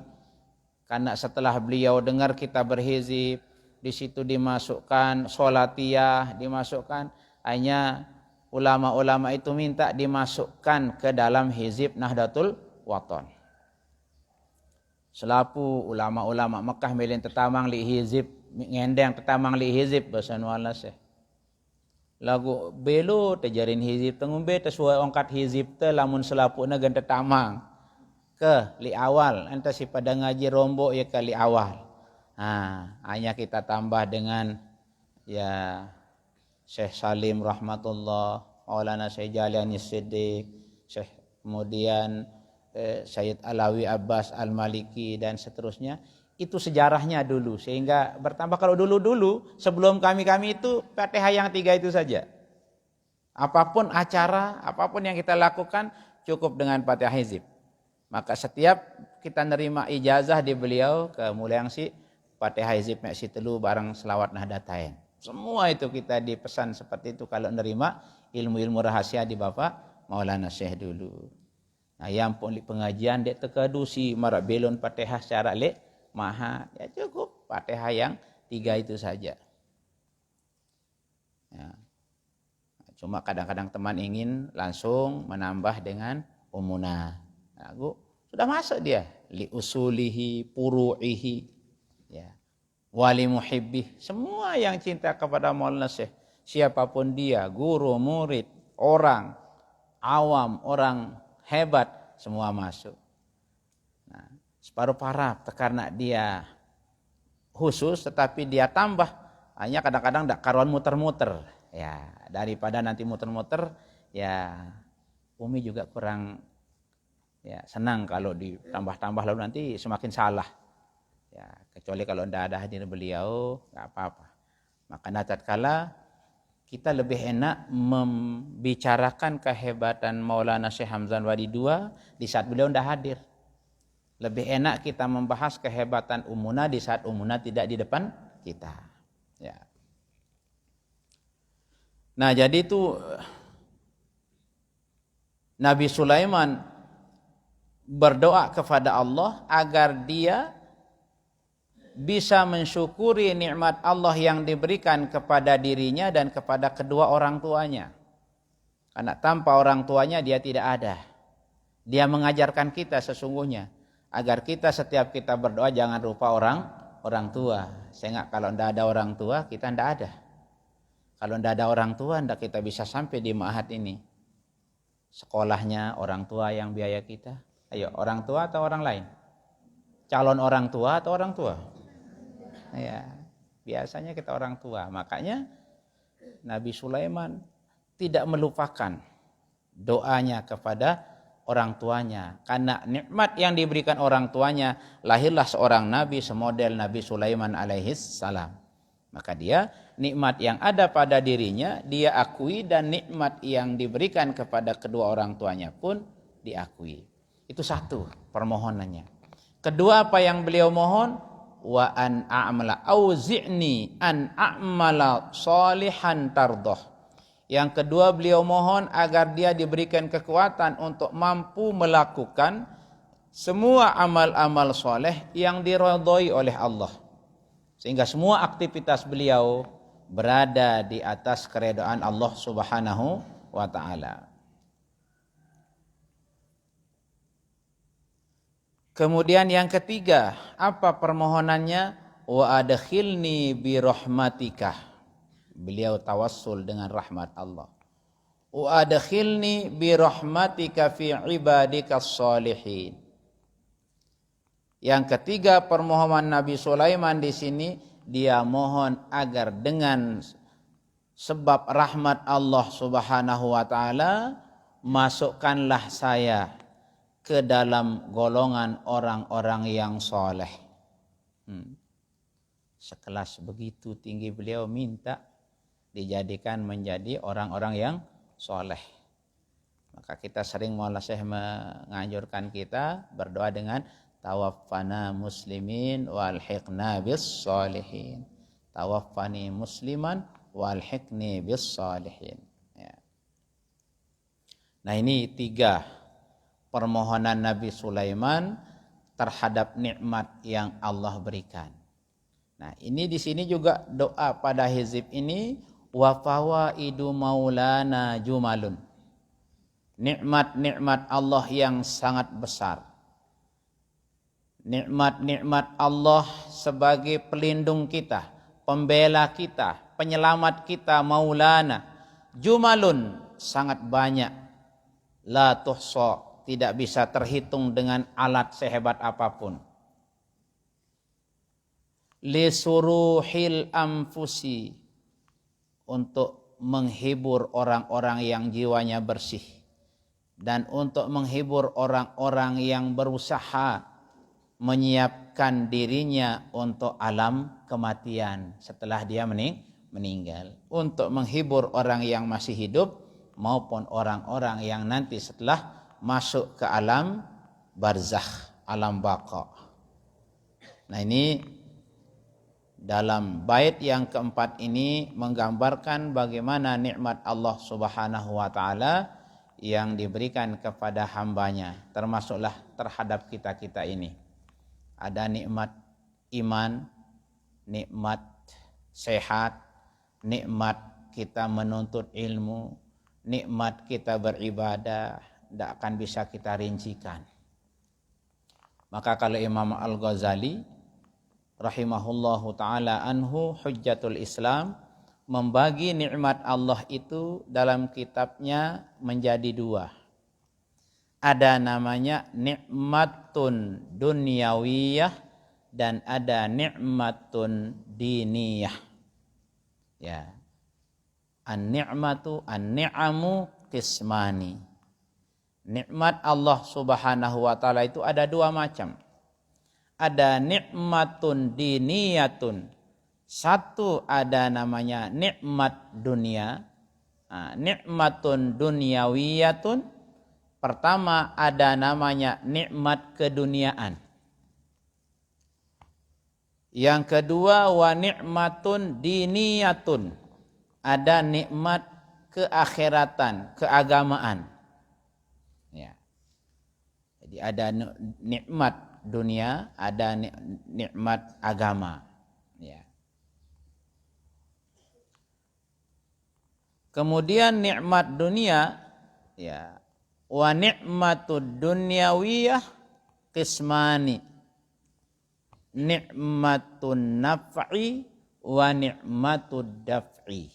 karena setelah beliau dengar kita berhizib, di situ dimasukkan sholatiyah, dimasukkan, hanya ulama-ulama itu minta dimasukkan ke dalam hizib Nahdlatul Wathon. Selapu ulama-ulama Mekah milih tetamang li hizib, ngendeng tetamang li hizib bahasa Nuala Syekh. Lagu belo tejarin hizib tengumbe tesuai ongkat hizib te lamun selapuna gan tetamang ke li awal, ente si pada ngaji rombok ya kali awal. Hanya kita tambah dengan ya Syekh Salim rahmatullah, Maulana Syekh Jalani Siddiq, Syekh kemudian Sayyid Alawi Abbas Al-Maliki dan seterusnya. Itu sejarahnya dulu, sehingga bertambah. Kalau dulu sebelum kami itu Fatihah yang 3 itu saja. Apapun acara, apapun yang kita lakukan cukup dengan Fatihah hizib. Maka setiap kita nerima ijazah di beliau ke Mulyangsi, Fatihah hizib mek si telu bareng selawat Nahdlatain. Semua itu kita dipesan seperti itu kalau nerima ilmu-ilmu rahasia di Bapak Maulana Syekh dulu. Nah, yang pengajian dek tekadu si marak belon Fatihah secara mahat, ya cukup Fatihah yang 3 itu saja. Ya. Cuma kadang-kadang teman ingin langsung menambah dengan umuna. Nah, sudah masuk dia li usulihi puru'ihi, ya, wali muhibbih, semua yang cinta kepada Maulana Syekh, siapapun dia, guru, murid, orang awam, orang hebat, semua masuk. Separuh parah karena dia khusus, tetapi dia tambah, hanya kadang-kadang tidak karuan muter-muter, ya, daripada nanti muter-muter, ya Umi juga kurang ya senang kalau ditambah-tambah lalu nanti semakin salah, ya, kecuali kalau tidak ada hadir beliau nggak apa-apa. Maka tatkala kita lebih enak membicarakan kehebatan Maulana Syekh Hamzan Wadi II di saat beliau tidak hadir. Lebih enak kita membahas kehebatan umuna di saat umuna tidak di depan kita. Ya. Nah, jadi itu Nabi Sulaiman berdoa kepada Allah agar dia bisa mensyukuri nikmat Allah yang diberikan kepada dirinya dan kepada kedua orang tuanya. Karena tanpa orang tuanya dia tidak ada. Dia mengajarkan kita sesungguhnya agar kita setiap kita berdoa jangan lupa orang tua. Sehingga kalau tidak ada orang tua kita tidak ada. Kalau tidak ada orang tua tidak kita bisa sampai di ma'had ini. Sekolahnya orang tua yang biaya kita. Ayo, orang tua atau orang lain? Calon orang tua atau orang tua? Ya, biasanya kita orang tua. Makanya Nabi Sulaiman tidak melupakan doanya kepada orang tuanya, karena nikmat yang diberikan orang tuanya, lahirlah seorang nabi semodel Nabi Sulaiman alaihis salam. Maka dia nikmat yang ada pada dirinya dia akui, dan nikmat yang diberikan kepada kedua orang tuanya pun diakui. Itu satu permohonannya. Kedua, apa yang beliau mohon? Wa an a'mala auzi'ni an a'mala salihan tardah. Yang kedua, beliau mohon agar dia diberikan kekuatan untuk mampu melakukan semua amal-amal soleh yang diridhoi oleh Allah. Sehingga semua aktivitas beliau berada di atas keridhaan Allah Subhanahu wa ta'ala. Kemudian yang ketiga, apa permohonannya? Wa adkhilni bi rahmatika. Beliau tawassul dengan rahmat Allah. wa adkhilni bi rahmatika fi ibadikas sholihin. Yang ketiga permohonan Nabi Sulaiman di sini, dia mohon agar dengan sebab rahmat Allah Subhanahu wa taala masukkanlah saya ke dalam golongan orang-orang yang soleh. Sekelas begitu tinggi beliau minta dijadikan menjadi orang-orang yang soleh. Maka kita sering Maulana Syekh menganjurkan kita berdoa dengan tawaffana muslimin walhiqna bis solihin. Tawaffani musliman walhiqni bis solihin. Ya. Nah, ini 3 permohonan Nabi Sulaiman terhadap nikmat yang Allah berikan. Nah, ini di sini juga doa pada hizib ini, wa fawaidu maulana jumalun. Nikmat-nikmat Allah yang sangat besar. Nikmat-nikmat Allah sebagai pelindung kita, pembela kita, penyelamat kita, maulana. Jumalun, sangat banyak. La tuhsa, tidak bisa terhitung dengan alat sehebat apapun. Lisuruhil anfusi, untuk menghibur orang-orang yang jiwanya bersih. Dan untuk menghibur orang-orang yang berusaha menyiapkan dirinya untuk alam kematian setelah dia meninggal. Untuk menghibur orang yang masih hidup maupun orang-orang yang nanti setelah masuk ke alam barzakh, alam baqa. Nah, ini dalam bait yang keempat ini menggambarkan bagaimana nikmat Allah Subhanahu wa taala yang diberikan kepada hambanya, termasuklah terhadap kita-kita ini. Ada nikmat iman, nikmat sehat, nikmat kita menuntut ilmu, nikmat kita beribadah, tidak akan bisa kita rincikan. Maka kalau Imam Al-Ghazali rahimahullahu ta'ala anhu hujjatul Islam membagi nikmat Allah itu dalam kitabnya menjadi 2. Ada namanya nikmatun dunyawiyah dan ada nikmatun diniyah. Ya. An-ni'amu qismani. Nikmat Allah Subhanahu wa taala itu ada 2 macam. Ada nikmatun diniyatun. Satu ada namanya nikmat dunia. Nikmatun dunyawiyatun. Pertama ada namanya nikmat keduniaan. Yang kedua wa nikmatun diniyatun. Ada nikmat keakhiratan, keagamaan. Ya. Jadi ada nikmat dunia, ada nikmat agama. Ya. Kemudian nikmat dunia, ya, wa ni'matud dunyawiyah qismani. Ni'matun naf'i wa ni'matud daf'i.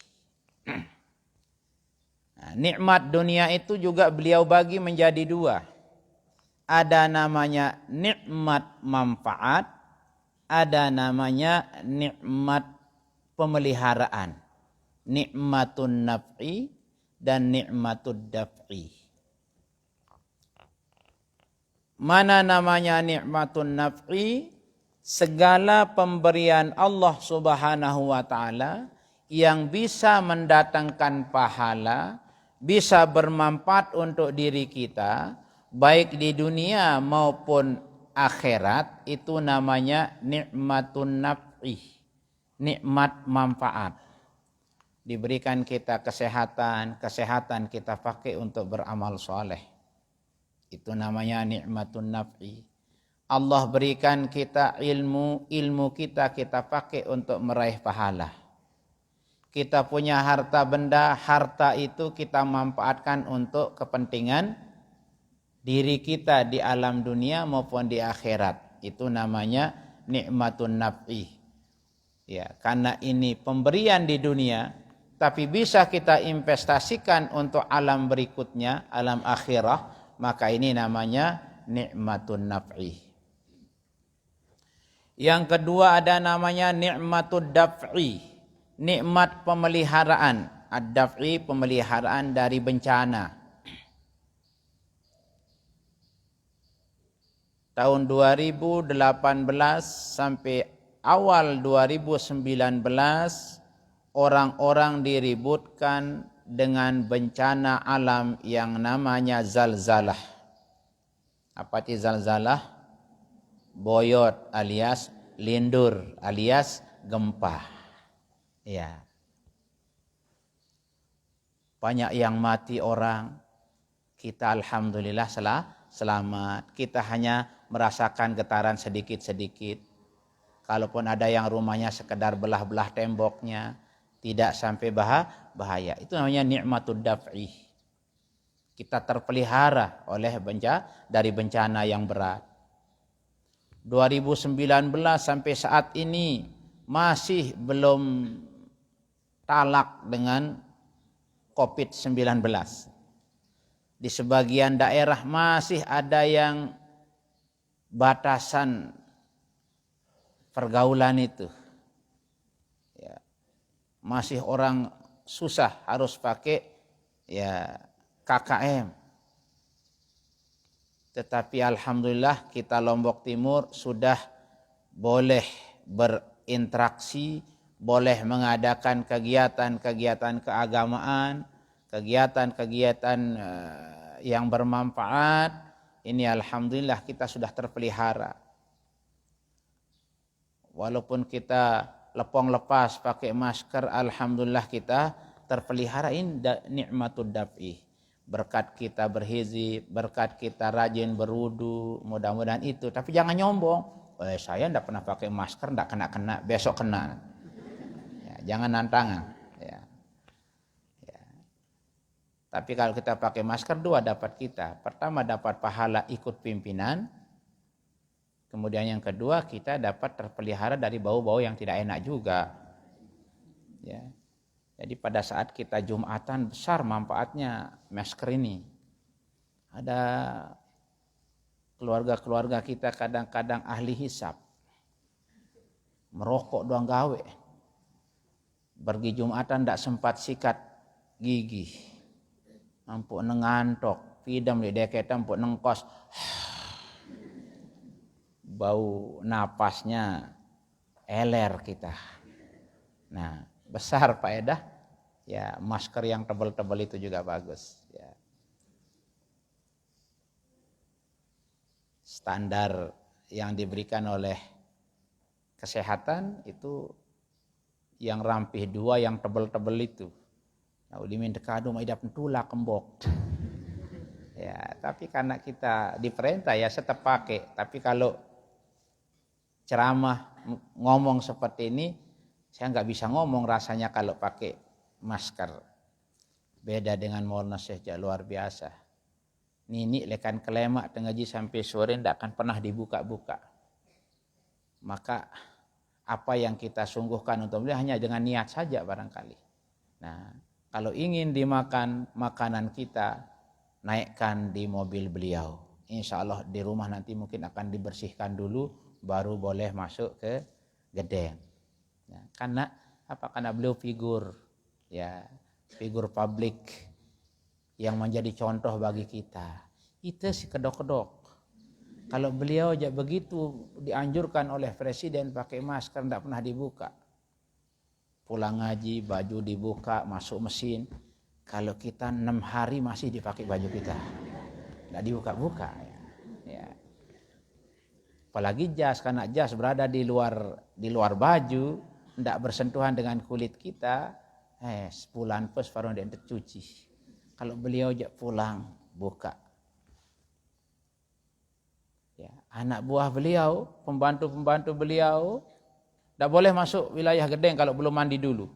Nah, nikmat dunia itu juga beliau bagi menjadi 2. Ada namanya nikmat manfaat, ada namanya nikmat pemeliharaan. Nikmatun naf'i dan nikmatud daf'i. Mana namanya nikmatun naf'i? Segala pemberian Allah Subhanahu wa taala yang bisa mendatangkan pahala, bisa bermanfaat untuk diri kita, baik di dunia maupun akhirat, itu namanya nikmatun naf'i, nikmat manfaat. Diberikan kita kesehatan, kesehatan kita pakai untuk beramal soleh. Itu namanya nikmatun naf'i. Allah berikan kita ilmu, ilmu kita pakai untuk meraih pahala. Kita punya harta benda, harta itu kita manfaatkan untuk kepentingan diri kita di alam dunia maupun di akhirat. Itu namanya nikmatun naf'i. Ya, karena ini pemberian di dunia, tapi bisa kita investasikan untuk alam berikutnya, alam akhirah, maka ini namanya nikmatun naf'i. Yang kedua ada namanya nikmatud daf'i, nikmat pemeliharaan. Ad-daf'i, pemeliharaan dari bencana. Tahun 2018 sampai awal 2019 orang-orang diributkan dengan bencana alam yang namanya zalzalah. Apa itu zalzalah? Boyot alias lindur alias gempa. Ya. Banyak yang mati orang. Kita alhamdulillah selamat. Kita hanya merasakan getaran sedikit-sedikit. Kalaupun ada yang rumahnya sekedar belah-belah temboknya, tidak sampai bahaya. Itu namanya nikmatud daf'i. Kita terpelihara oleh dari bencana yang berat. 2019 sampai saat ini masih belum talak dengan COVID-19. Di sebagian daerah masih ada yang batasan pergaulan itu. Ya. Masih orang susah harus pakai KKM. Tetapi alhamdulillah kita Lombok Timur sudah boleh berinteraksi, boleh mengadakan kegiatan-kegiatan keagamaan, kegiatan-kegiatan yang bermanfaat. Ini alhamdulillah kita sudah terpelihara. Walaupun kita lepong lepas pakai masker, alhamdulillah kita terpelihara. Ini nikmatud daf'i. Berkat kita berhizib, berkat kita rajin berwudu, mudah-mudahan itu. Tapi jangan nyombong. Saya tidak pernah pakai masker, tidak kena-kena, besok kena. Ya, jangan nantangan. Ya. Tapi kalau kita pakai masker, dua dapat kita. Pertama dapat pahala ikut pimpinan. Kemudian yang kedua kita dapat terpelihara dari bau-bau yang tidak enak juga. Ya. Jadi pada saat kita Jumatan besar manfaatnya masker ini. Ada keluarga-keluarga kita kadang-kadang ahli hisab. Merokok doang gawe. Pergi Jumatan tidak sempat sikat gigi. Ampuk nengantok, pidam di deket ampuk nengkos. Bau napasnya eler kita. Nah, besar faedah ya, masker yang tebal-tebal itu juga bagus ya. Standar yang diberikan oleh kesehatan itu yang rampih dua, yang tebal-tebal itu. Nah, ulimin dekadu maidap tulak kembok. Ya, tapi karena kita diperintah ya tetap pakai. Tapi kalau ceramah ngomong seperti ini, saya nggak bisa ngomong rasanya kalau pakai masker. Beda dengan Maulana Syekh luar biasa. Nini lekan kelemak tengaji sampai sore tidak akan pernah dibuka-buka. Maka apa yang kita sungguhkan untuk beliau hanya dengan niat saja barangkali. Nah, kalau ingin dimakan makanan kita, naikkan di mobil beliau. Insya Allah di rumah nanti mungkin akan dibersihkan dulu, baru boleh masuk ke gedeng. Ya, karena apa? Karena beliau figur publik yang menjadi contoh bagi kita. Itu si kedok-kedok. Kalau beliau aja begitu dianjurkan oleh presiden pakai masker, tidak pernah dibuka. Pulang ngaji, baju dibuka, masuk mesin. Kalau kita 6 hari masih dipakai baju kita, tidak dibuka-buka. Ya. Apalagi jas, karena jas berada di luar baju, tidak bersentuhan dengan kulit kita. Sebulan pas baru dia tercuci. Kalau beliau aja pulang buka. Ya, anak buah beliau, pembantu-pembantu beliau, tidak boleh masuk wilayah gedeng kalau belum mandi dulu.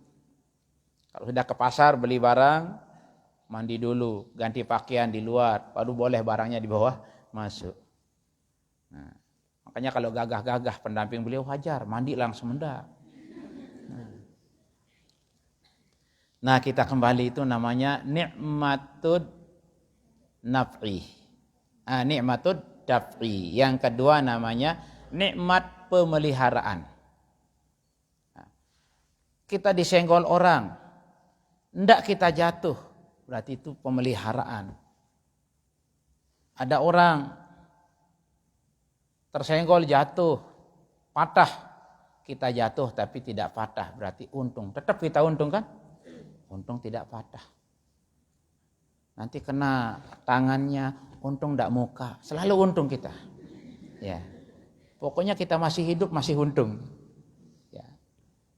Kalau sudah ke pasar beli barang, mandi dulu, ganti pakaian di luar, baru boleh barangnya di bawah masuk. Nah, makanya kalau gagah-gagah pendamping beliau hajar, mandi langsung mendak. Nah, kita kembali itu namanya ni'matud naf'i. Ni'matud daf'i. Yang kedua namanya nikmat pemeliharaan. Kita disenggol orang, ndak kita jatuh, berarti itu pemeliharaan. Ada orang tersenggol jatuh, patah, kita jatuh tapi tidak patah, berarti untung. Tetap kita untung kan? Untung tidak patah. Nanti kena tangannya, untung ndak muka, selalu untung kita. Ya, pokoknya kita masih hidup masih untung.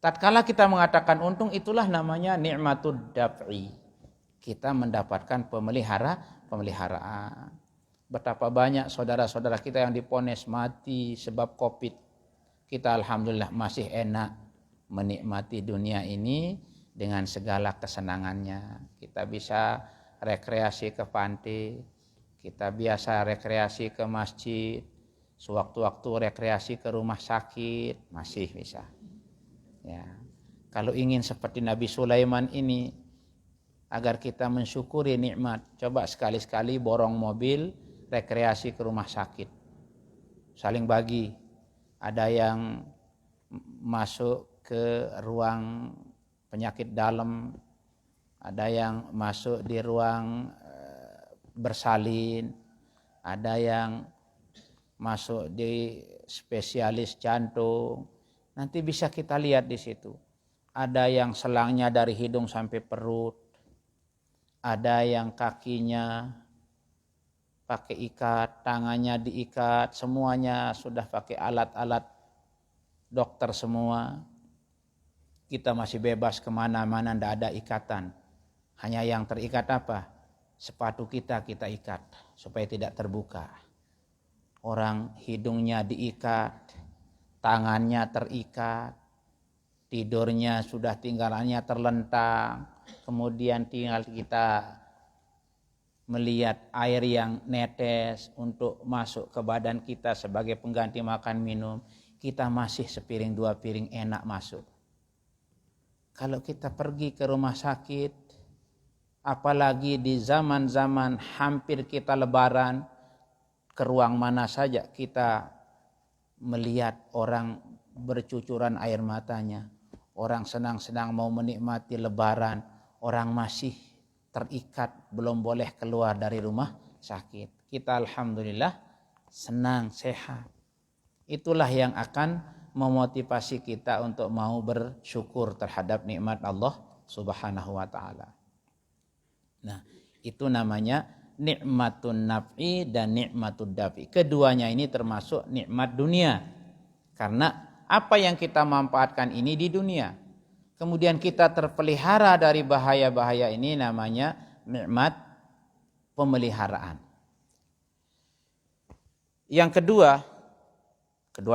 Tatkala kita mengatakan untung, itulah namanya ni'matud daf'i. Kita mendapatkan pemeliharaan. Betapa banyak saudara-saudara kita yang diponis mati sebab Covid. Kita alhamdulillah masih enak menikmati dunia ini dengan segala kesenangannya. Kita bisa rekreasi ke pantai, kita biasa rekreasi ke masjid, sewaktu-waktu rekreasi ke rumah sakit, masih bisa. Ya, kalau ingin seperti Nabi Sulaiman ini, agar kita mensyukuri nikmat, coba sekali-sekali borong mobil rekreasi ke rumah sakit, saling bagi. Ada yang masuk ke ruang penyakit dalam, ada yang masuk di ruang bersalin, ada yang masuk di spesialis jantung. Nanti bisa kita lihat di situ. Ada yang selangnya dari hidung sampai perut. Ada yang kakinya pakai ikat, tangannya diikat, semuanya sudah pakai alat-alat dokter semua. Kita masih bebas kemana-mana, tidak ada ikatan. Hanya yang terikat apa? Sepatu kita ikat supaya tidak terbuka. Orang hidungnya diikat, tangannya terikat, tidurnya sudah tinggalannya terlentang, kemudian tinggal kita melihat air yang netes untuk masuk ke badan kita sebagai pengganti makan minum, kita masih sepiring dua piring enak masuk. Kalau kita pergi ke rumah sakit, apalagi di zaman-zaman hampir kita lebaran, ke ruang mana saja kita melihat orang bercucuran air matanya, orang senang-senang mau menikmati lebaran, orang masih terikat belum boleh keluar dari rumah sakit. Kita alhamdulillah senang, sehat. Itulah yang akan memotivasi kita untuk mau bersyukur terhadap nikmat Allah Subhanahu wa taala. Nah, itu namanya nikmatun naf'i dan nikmatud dafi. Keduanya ini termasuk nikmat dunia. Karena apa yang kita manfaatkan ini di dunia. Kemudian kita terpelihara dari bahaya-bahaya ini, namanya nikmat pemeliharaan. Yang kedua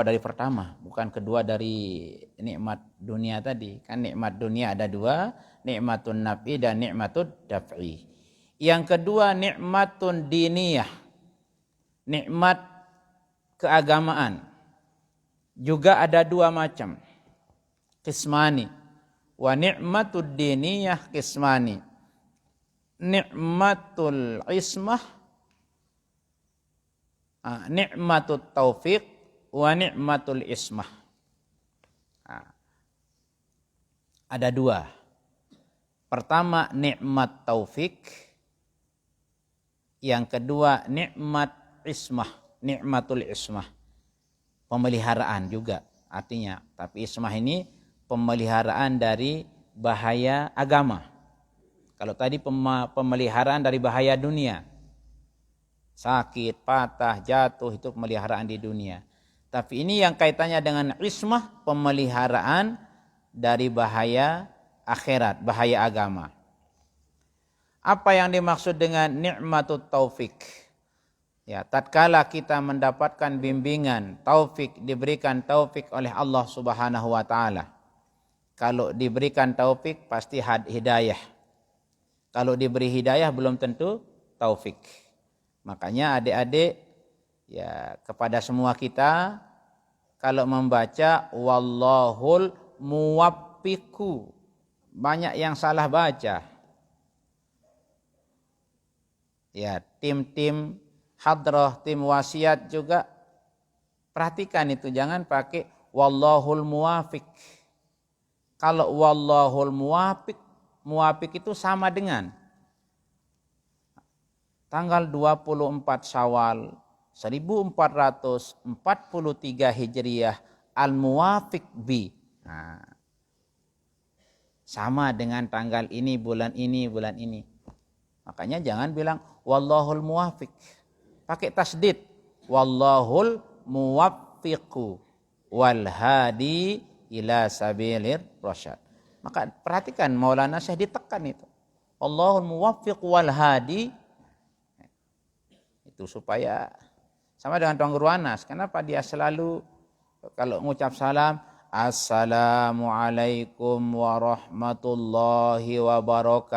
dari pertama, bukan kedua dari nikmat dunia tadi. Kan nikmat dunia ada dua, nikmatun naf'i dan nikmatud daf'i. Yang kedua nikmatun diniyah, nikmat keagamaan. Juga ada dua macam, qismani. Wa nikmatud diniyah qismani. Nikmatul ismah, nikmatut taufiq, wa nikmatul ismah. Ada dua. Pertama nikmat taufik, yang kedua nikmat ismah, nikmatul ismah. Pemeliharaan juga artinya, tapi ismah ini pemeliharaan dari bahaya agama. Kalau tadi pemeliharaan dari bahaya dunia, sakit, patah, jatuh, itu pemeliharaan di dunia. Tapi ini yang kaitannya dengan ismah, pemeliharaan dari bahaya akhirat, bahaya agama. Apa yang dimaksud dengan nikmatut taufik? Ya, tatkala kita mendapatkan bimbingan, taufik, diberikan taufik oleh Allah Subhanahu wa taala. Kalau diberikan taufik pasti hidayah. Kalau diberi hidayah belum tentu taufik. Makanya adik-adik, ya, kepada semua kita, kalau membaca wallahul muwaffiqu, banyak yang salah baca. Ya, tim-tim hadrah, tim wasiat juga perhatikan itu, jangan pakai wallahul muwafiq. Kalau wallahul muwafiq, muwafiq itu sama dengan tanggal 24 Syawal 1443 Hijriah al-muwafiq bi. Nah, sama dengan tanggal ini, bulan ini, bulan ini. Makanya jangan bilang wallahul muwafiq. Pakai tasdid. Wallahul muwaffiqu wal hadi ila sabilir rasyad. Maka perhatikan Maulana Syekh ditekan itu. Allahul muwaffiq wal hadi. Itu supaya sama dengan Tuan Guru Anas. Kenapa dia selalu kalau mengucap salam, Assalamualaikum warahmatullahi wabarakatuh.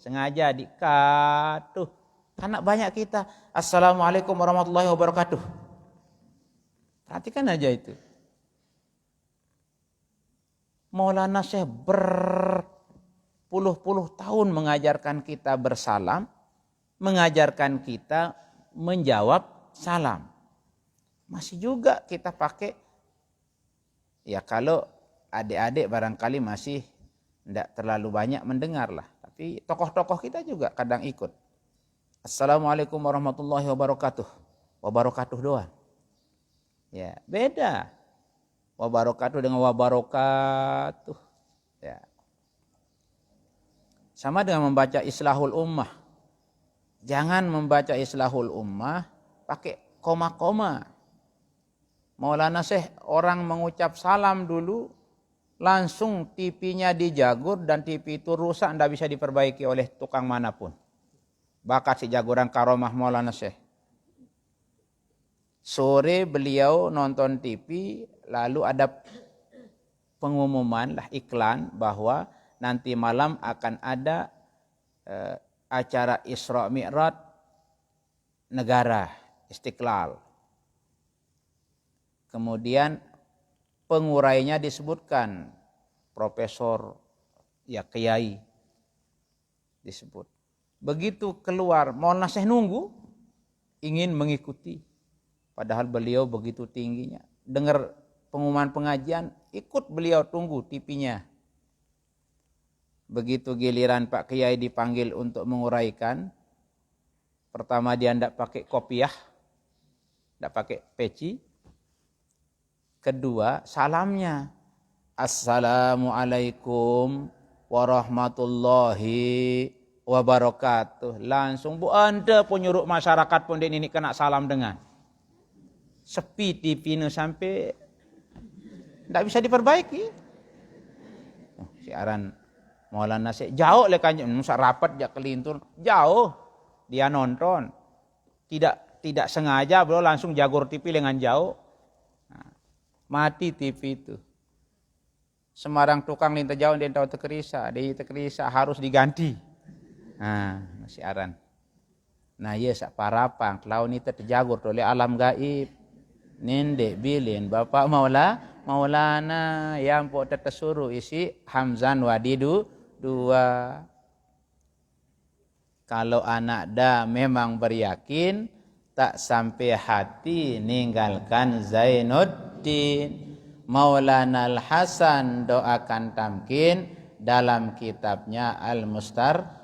Sengaja dikatuh. Karena banyak kita, Assalamualaikum warahmatullahi wabarakatuh. Perhatikan aja itu. Maulana Syekh berpuluh-puluh tahun mengajarkan kita bersalam, mengajarkan kita menjawab salam. Masih juga kita pakai, ya kalau adik-adik barangkali masih tidak terlalu banyak mendengar lah. Tapi tokoh-tokoh kita juga kadang ikut. Assalamualaikum warahmatullahi wabarakatuh. Wabarakatuh doang. Ya, beda. Wabarakatuh dengan wabarakatuh. Ya. Sama dengan membaca Islahul Ummah. Jangan membaca Islahul Ummah pakai koma-koma. Maulana Syekh orang mengucap salam dulu, langsung TV-nya dijagur dan TV itu rusak, tidak bisa diperbaiki oleh tukang manapun. Bakat si jagoran karomah Maulana Syekh. Sore beliau nonton TV, lalu ada pengumuman lah, iklan bahwa nanti malam akan ada acara Isra Mi'raj negara Istiqlal. Kemudian pengurainya disebutkan profesor, ya kiai disebut. Begitu keluar, Maulana Syekh nunggu, ingin mengikuti. Padahal beliau begitu tingginya. Dengar pengumuman pengajian, ikut beliau tunggu TV-nya. Begitu giliran Pak Kiai dipanggil untuk menguraikan, pertama dia tidak pakai kopiah, tidak pakai peci. Kedua, salamnya. Assalamualaikum warahmatullahi wabarakatuh. Langsung, Bu, Anda penyuruh masyarakat pun ini kena salam dengan. Sepi TV ini sampai tidak bisa diperbaiki. Siaran Maulana Syekh jauh le kanjeng, musa rapat jak kelintur, jauh dia nonton. Tidak sengaja beliau langsung jagur TV dengan jauh. Mati TV itu. Semarang tukang linta jauh dia tahu tekerisa, dia tekerisa harus diganti. Nah, siaran. Nah, iya sak parapang lawan itu terjagur oleh alam gaib. Nindek bilin Bapak Maulana yang pok tersuruh isi Hamzan Wadidu 2. Kalau anak dah memang beryakin, tak sampai hati ninggalkan Zainuddin. Maulana Al-Hasan doakan tamkin dalam kitabnya Al-Mustar.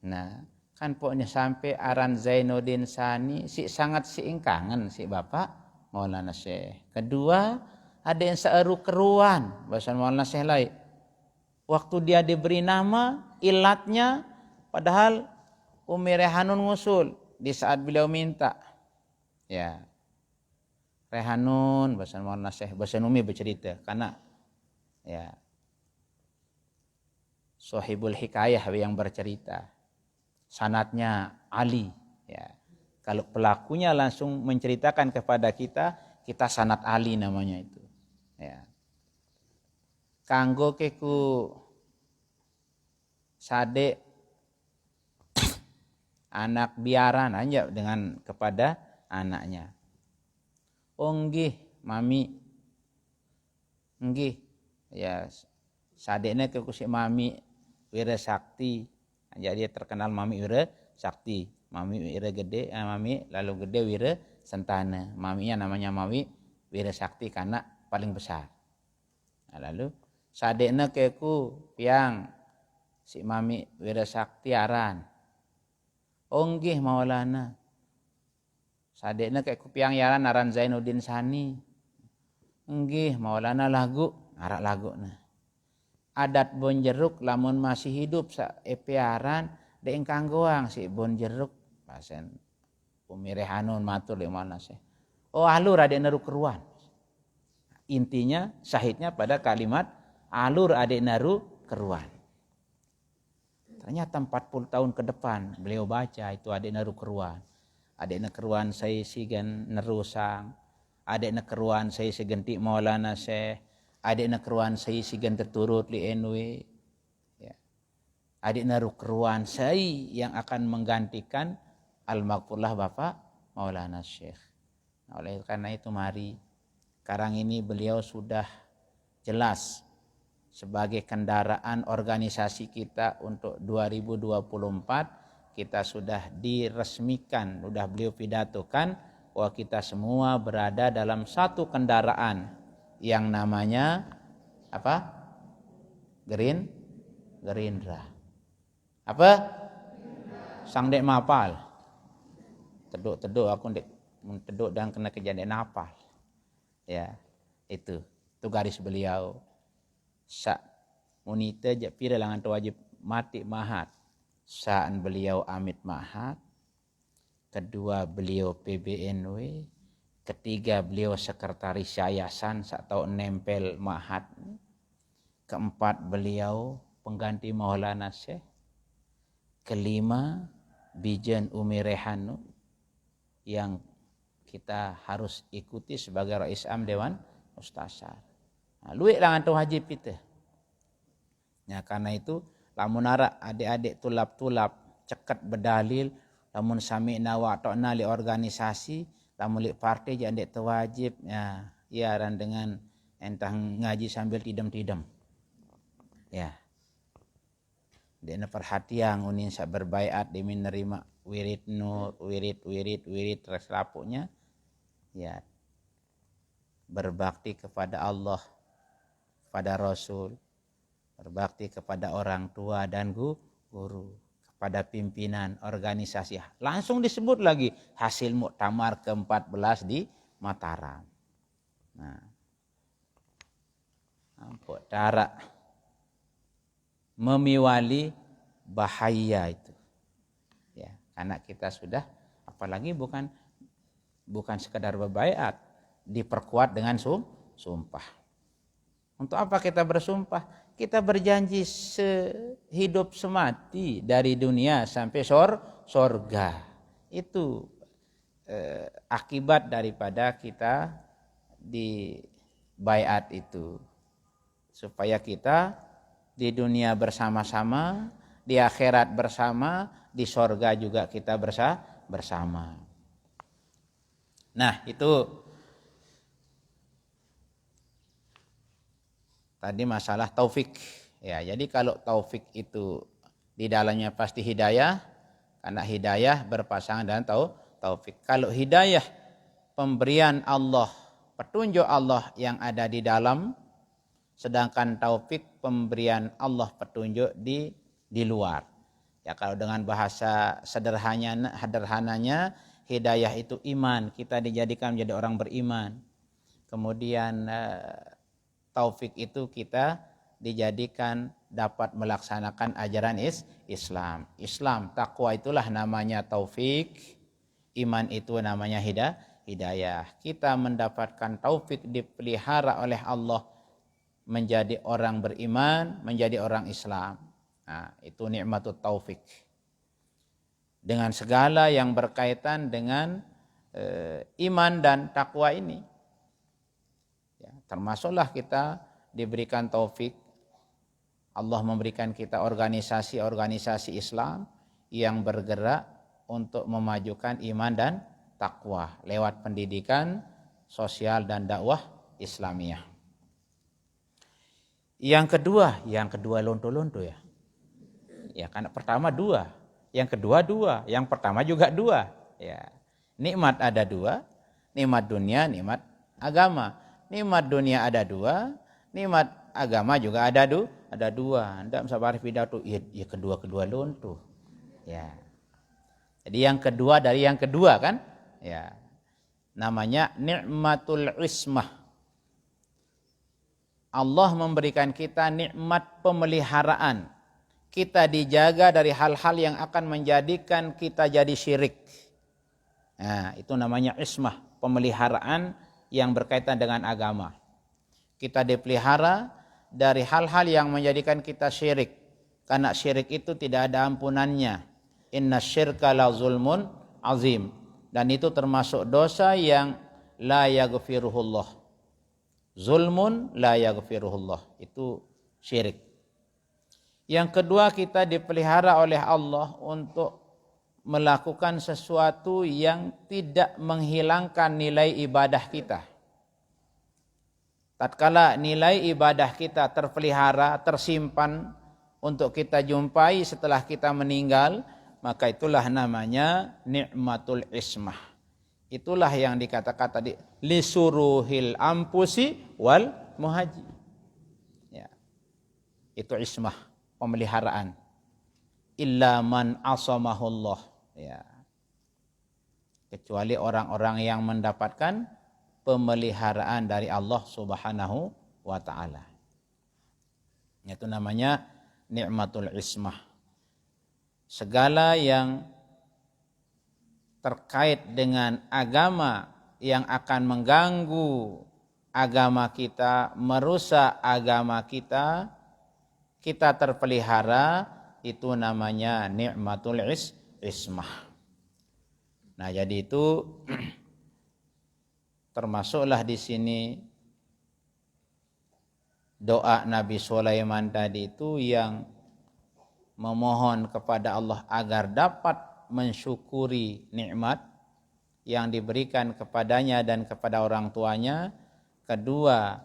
Nah, kan pokoknya sampai aran Zainuddin Sani si sangat kangen si Bapak Maulana Syekh. Kedua, ada yang seeru keruan bahasa Maulana Syekh lain. Waktu dia diberi nama, ilatnya padahal Umi Rehanun ngusul di saat beliau minta. Ya. Rehanun bahasa Maulana Syekh, bahasa Umi bercerita karena ya Sohibul Hikayah yang bercerita. Sanatnya Ali, ya. Kalau pelakunya langsung menceritakan kepada kita, kita sanat Ali namanya itu. Ya. Kanggo keku sade anak biaran aja dengan kepada anaknya. Oh nggih, mami. Nggih. Ya, sadekna ke kusik mami Wira Sakti. Jadi dia terkenal Mami Wira Sakti. Mami Wira Gede, Mami lalu Gede Wira Sentana. Maminya namanya Mami Wira Sakti karena paling besar. Nah, lalu sadekna ke ku piang si Mami Wira Sakti aran. Onggih Maulana. Sadekna ke ku piang yaran aran Zainuddin Sani. Enggih Maulana lagu, arak laguna. Adat Bon Jeruk lamun masih hidup sa epiaran deeng kanggoang si Bon Jeruk pasen umirehanun matur di mana sih. Oh alur adek naru keruan. Intinya syahidnya pada kalimat alur adek naru keruan. Ternyata 40 tahun ke depan beliau baca itu adek naru keruan. Adek na keruan saya sigan nerusang. Adek na keruan saya segenti Maulana Syekh. Adik na keruan saya sigan terturut li NW. Ya. Adik na keruan saya yang akan menggantikan Al-Maghfurlah Bapak Maulana Syekh. Nah, oleh karena itu mari sekarang ini beliau sudah jelas sebagai kendaraan organisasi kita untuk 2024 kita sudah diresmikan, sudah beliau pidatokan bahwa kita semua berada dalam satu kendaraan yang namanya apa? Gerindra. Apa? Sang dek mapal. Teduk aku dek teduk dan kena kejadian apal. Ya, itu garis beliau. Sa munita je pira langan tu wajib mati mahat. Saan beliau Amit Mahat. Kedua beliau PBNW. Ketiga beliau sekretaris yayasan atau nempel mahat. Keempat beliau pengganti Maulana Syekh. Kelima Bijen Umi Rehanu yang kita harus ikuti sebagai Rais Am Dewan Ustasyar. Nah, luik langan tu wajib kita. Ya karena itu lamun ara adik-adik tulap-tulap cekat berdalil lamun sami nawa ta'na li organisasi lamun li partai jangan dek terwajib ya ran dengan entah ngaji sambil tidam-tidam ya dek perhatian unin sa berbaiat demi nerima wirid nur wirid terselapuknya ya berbakti kepada Allah kepada Rasul berbakti kepada orang tua dan guru pada pimpinan organisasi. Langsung disebut lagi hasil muktamar ke-14 di Mataram. Nah, nampak cara memiwali bahaya itu. Ya, karena kita sudah apalagi bukan sekadar berbaiat, diperkuat dengan sumpah. Untuk apa kita bersumpah? Kita berjanji sehidup semati dari dunia sampai sorga. Itu akibat daripada kita di baiat itu. Supaya kita di dunia bersama-sama, di akhirat bersama, di sorga juga kita bersama. Nah itu tadi masalah taufik. Ya, jadi kalau taufik itu di dalamnya pasti hidayah, karena hidayah berpasangan dengan taufik. Kalau hidayah pemberian Allah, petunjuk Allah yang ada di dalam, sedangkan taufik pemberian Allah petunjuk di luar. Ya kalau dengan bahasa sederhananya hidayah itu iman, kita dijadikan menjadi orang beriman. Kemudian taufik itu kita dijadikan dapat melaksanakan ajaran Islam. Islam, takwa itulah namanya taufik. Iman itu namanya hidayah. Kita mendapatkan taufik dipelihara oleh Allah menjadi orang beriman, menjadi orang Islam. Nah, itu nikmatut taufik. Dengan segala yang berkaitan dengan iman dan takwa ini. Termasuklah kita diberikan taufik, Allah memberikan kita organisasi Islam yang bergerak untuk memajukan iman dan takwa lewat pendidikan sosial dan dakwah Islamiyah. Yang kedua lonto-lonto ya. Ya kan pertama 2, yang kedua 2, yang pertama juga 2. Ya. Nikmat ada 2, nikmat dunia, nikmat agama. Nikmat dunia ada 2, nikmat agama juga ada 2. Ndak sabar pidato ya kedua lonto. Ya. Jadi yang kedua dari yang kedua kan? Ya. Namanya nikmatul ismah. Allah memberikan kita nikmat pemeliharaan. Kita dijaga dari hal-hal yang akan menjadikan kita jadi syirik. Nah, itu namanya ismah, pemeliharaan yang berkaitan dengan agama. Kita dipelihara dari hal-hal yang menjadikan kita syirik. Karena syirik itu tidak ada ampunannya. Inna syirka la zulmun azim. Dan itu termasuk dosa yang la yaghfiruhullah. Zulmun la yaghfiruhullah. Itu syirik. Yang kedua, kita dipelihara oleh Allah untuk melakukan sesuatu yang tidak menghilangkan nilai ibadah kita. Tatkala nilai ibadah kita terpelihara, tersimpan untuk kita jumpai setelah kita meninggal, maka itulah namanya nikmatul ismah. Itulah yang dikatakan tadi lisuruhil ampusi wal muhaji. Ya. Itu ismah, pemeliharaan. Illa man asamahullah. Ya. Kecuali orang-orang yang mendapatkan pemeliharaan dari Allah Subhanahu wa taala. Itu namanya nikmatul ismah. Segala yang terkait dengan agama yang akan mengganggu agama kita, merusak agama kita, kita terpelihara, itu namanya nikmatul ismah. Nah, jadi itu termasuklah di sini doa Nabi Sulaiman tadi itu yang memohon kepada Allah agar dapat mensyukuri nikmat yang diberikan kepadanya dan kepada orang tuanya. Kedua,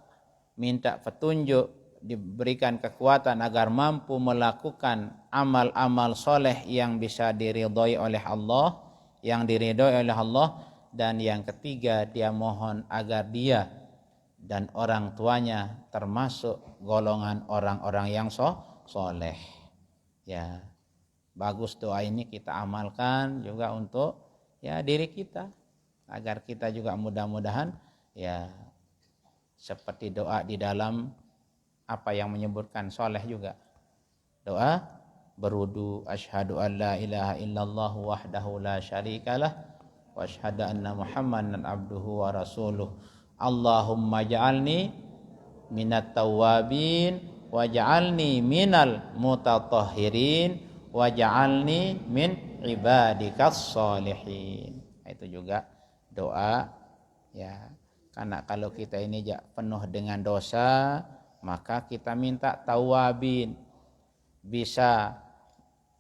minta petunjuk, diberikan kekuatan agar mampu melakukan amal-amal soleh yang bisa diridhoi oleh Allah, yang diridhoi oleh Allah. Dan yang ketiga, dia mohon agar dia dan orang tuanya termasuk golongan orang-orang yang soleh. Ya, bagus doa ini kita amalkan juga untuk ya diri kita, agar kita juga mudah-mudahan ya seperti doa di dalam apa yang menyebutkan soleh juga. Doa berwudu, asyhadu an la ilaha illallah wahdahu la syarikalah wa asyhadu anna muhammadan abduhu wa rasuluh. Allahumma ja'alni minat tawwabin waj'alni minal mutatahhirin waj'alni min ibadikas sholihin. Itu juga doa ya. Karena kalau kita ini penuh dengan dosa, maka kita minta tawabin. Bisa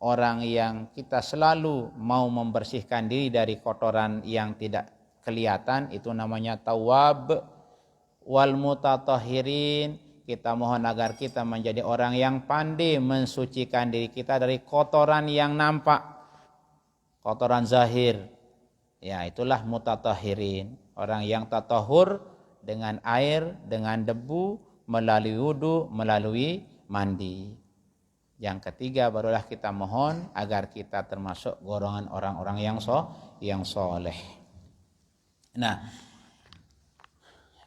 orang yang kita selalu mau membersihkan diri dari kotoran yang tidak kelihatan, itu namanya tawab. Wal mutatahhirin, kita mohon agar kita menjadi orang yang pandai mensucikan diri kita dari kotoran yang nampak, kotoran zahir. Ya, itulah mutatahhirin. Orang yang tatahur dengan air, dengan debu, melalui wudu, melalui mandi. Yang ketiga, barulah kita mohon agar kita termasuk golongan orang-orang yang soleh. Nah,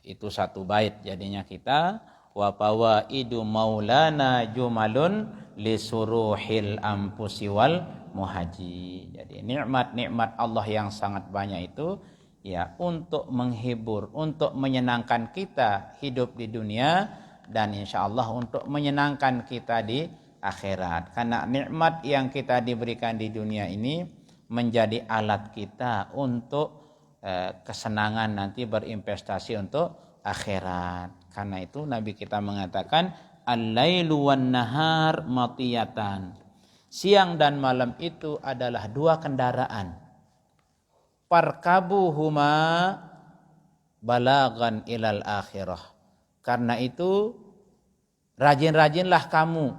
itu satu bait jadinya kita. Wa fawaidu maulana jumalun lisuruhil ampusi wal muhaji. Jadi nikmat-nikmat Allah yang sangat banyak itu ya untuk menghibur, untuk menyenangkan kita hidup di dunia, dan insyaallah untuk menyenangkan kita di akhirat. Karena nikmat yang kita diberikan di dunia ini menjadi alat kita untuk kesenangan nanti berinvestasi untuk akhirat. Karena itu Nabi kita mengatakan al-lailu wan nahar matiyatan. Siang dan malam itu adalah dua kendaraan. Parkabuhuma balagan ilal akhirah. Karena itu Rajin-rajinlah kamu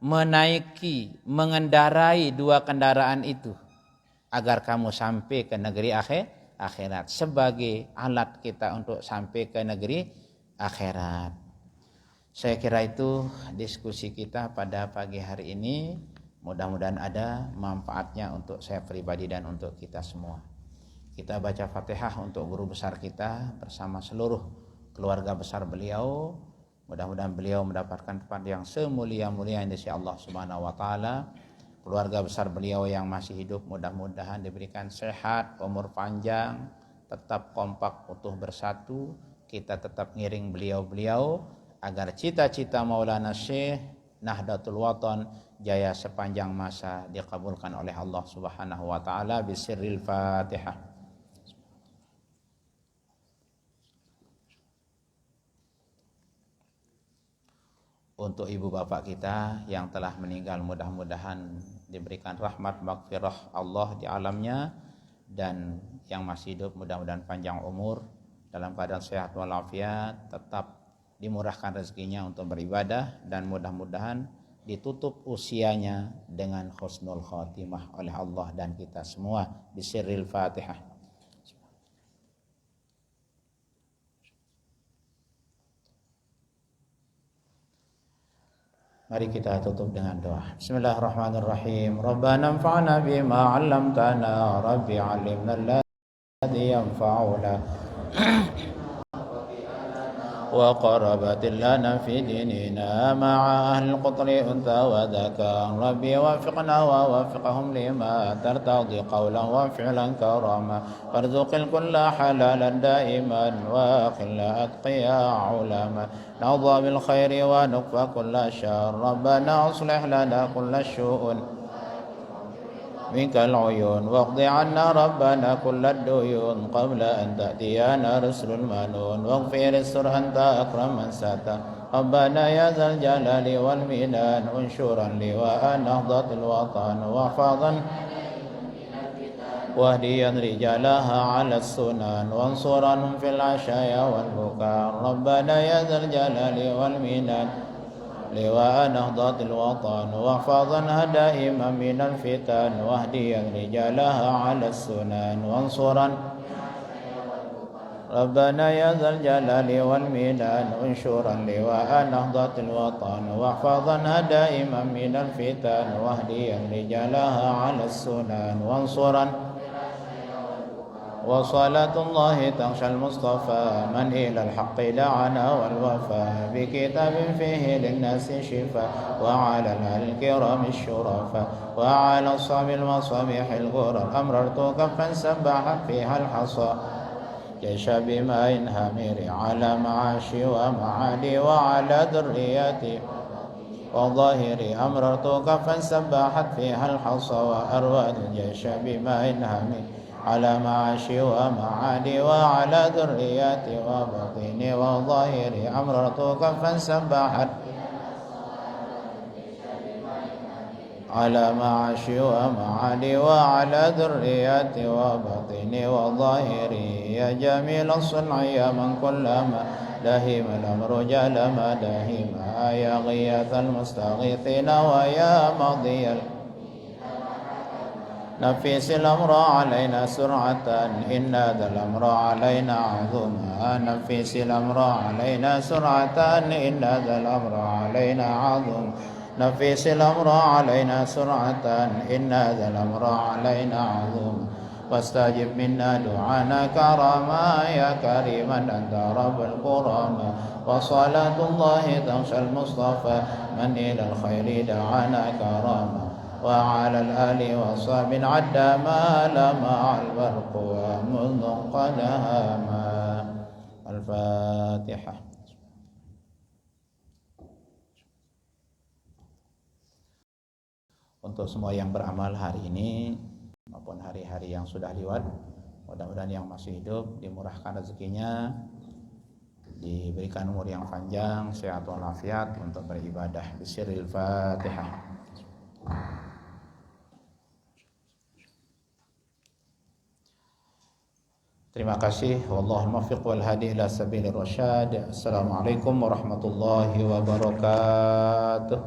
menaiki, mengendarai dua kendaraan itu agar kamu sampai ke negeri akhirat, sebagai alat kita untuk sampai ke negeri akhirat. Saya kira itu diskusi kita pada pagi hari ini. Mudah-mudahan ada manfaatnya untuk saya pribadi dan untuk kita semua. Kita baca Fatihah untuk guru besar kita bersama seluruh keluarga besar beliau. Mudah-mudahan beliau mendapatkan tempat yang semulia-mulia di sisi Allah Subhanahu wa taala. Keluarga besar beliau yang masih hidup mudah-mudahan diberikan sehat, umur panjang, tetap kompak utuh bersatu. Kita tetap ngiring beliau-beliau agar cita-cita Maulana Syekh Nahdlatul Watan jaya sepanjang masa dikabulkan oleh Allah Subhanahu wa taala bisirril Fatihah. Untuk ibu bapak kita yang telah meninggal, mudah-mudahan diberikan rahmat maghfirah Allah di alamnya, dan yang masih hidup mudah-mudahan panjang umur dalam keadaan sehat walafiat, tetap dimurahkan rezekinya untuk beribadah, dan mudah-mudahan ditutup usianya dengan husnul khatimah oleh Allah dan kita semua bisirril Fatihah. Mari kita tutup dengan doa. Bismillahirrahmanirrahim. Rabbana anfa'na bima 'allamtana, Rabbi 'allimna alladhi yanfa'una wa qarabatin lana fi dinina ma'a ahli qutri untha wa dhaka. Rabbi wafiqna wa wafiqahum lima tartadi qawlan wa fi'lan karama, warzuqil kulla halalan daiman wa khilla atqiya ulama, نرضى بالخير ونكفى كل شر. ربنا اصلح لنا كل الشؤون منك العيون، واقض عنا ربنا كل الديون قبل أن تأتينا رسل المنون، واغفر السر أنت أكرم من ستر. ربنا يا ذا الجلال والمنان انشرا لواء نهضة الوطن، واحفظا واهديا رجالها على السنن، وانصرهم في العشايا والبكاء. ربنا يا ذا الجلال والمنان لواء نهضة الوطن، واحفظنها دائما من الفتن، واهديا رجالها على السنن، وانصرا. ربنا يا ذا الجلال والمنان انشرا لواء نهضة الوطن، واحفظنها دائما من الفتن، واهديا رجالها على السنن، وانصرا. وصلاة الله تغشى المصطفى من إلى الحق دعانا والوفاء، بكتاب فيه للناس شفاء، وعلى الآل الكرام الشرفاء، وعلى الصحب المصابيح الغرر. أمررت كفا سبحت فيها الحصى جيش بماء هامر، على معاشي ومعادي وعلى ذرياتي وظاهري. أمررت كفا سبحت فيها الحصى وأرواد الجيش بماء هامر، على معاشي ومعادي وعلى ذرياتي وبطيني وظاهري. أمررت كفا سبحت على معاشي ومعادي وعلى ذرياتي وبطيني وظاهري. يا جميل الصنع يا من كلما دهم الأمر جل ما دهما، يا غياث المستغيثين ويا مضي نفيس الأمر علينا سرعة، إن ذا الأمر علينا عظما. نفيس الأمر علينا سرعة، إن ذا الأمر علينا عظما. نفيس الأمر علينا سرعة، إن ذا الأمر علينا عظما. واستجب منا دعانا كرما، يا كريما أنت رب الكرما. وصلاة الله تغشى المصطفى من إلى الخير دعانا كرما، وعلى الآل وصحب عدى ما لمع البرق ومنذ قد هاما. الفاتحة. Untuk semua yang beramal hari ini maupun hari-hari yang sudah lewat, mudah-mudahan yang masih hidup dimurahkan rezekinya, diberikan umur yang panjang, sehat walafiat untuk beribadah. Bisirril Fatihah. Terima kasih. Wallahul muwaffiq wal hadi ila sabilir rasyad. Assalamualaikum warahmatullahi wabarakatuh.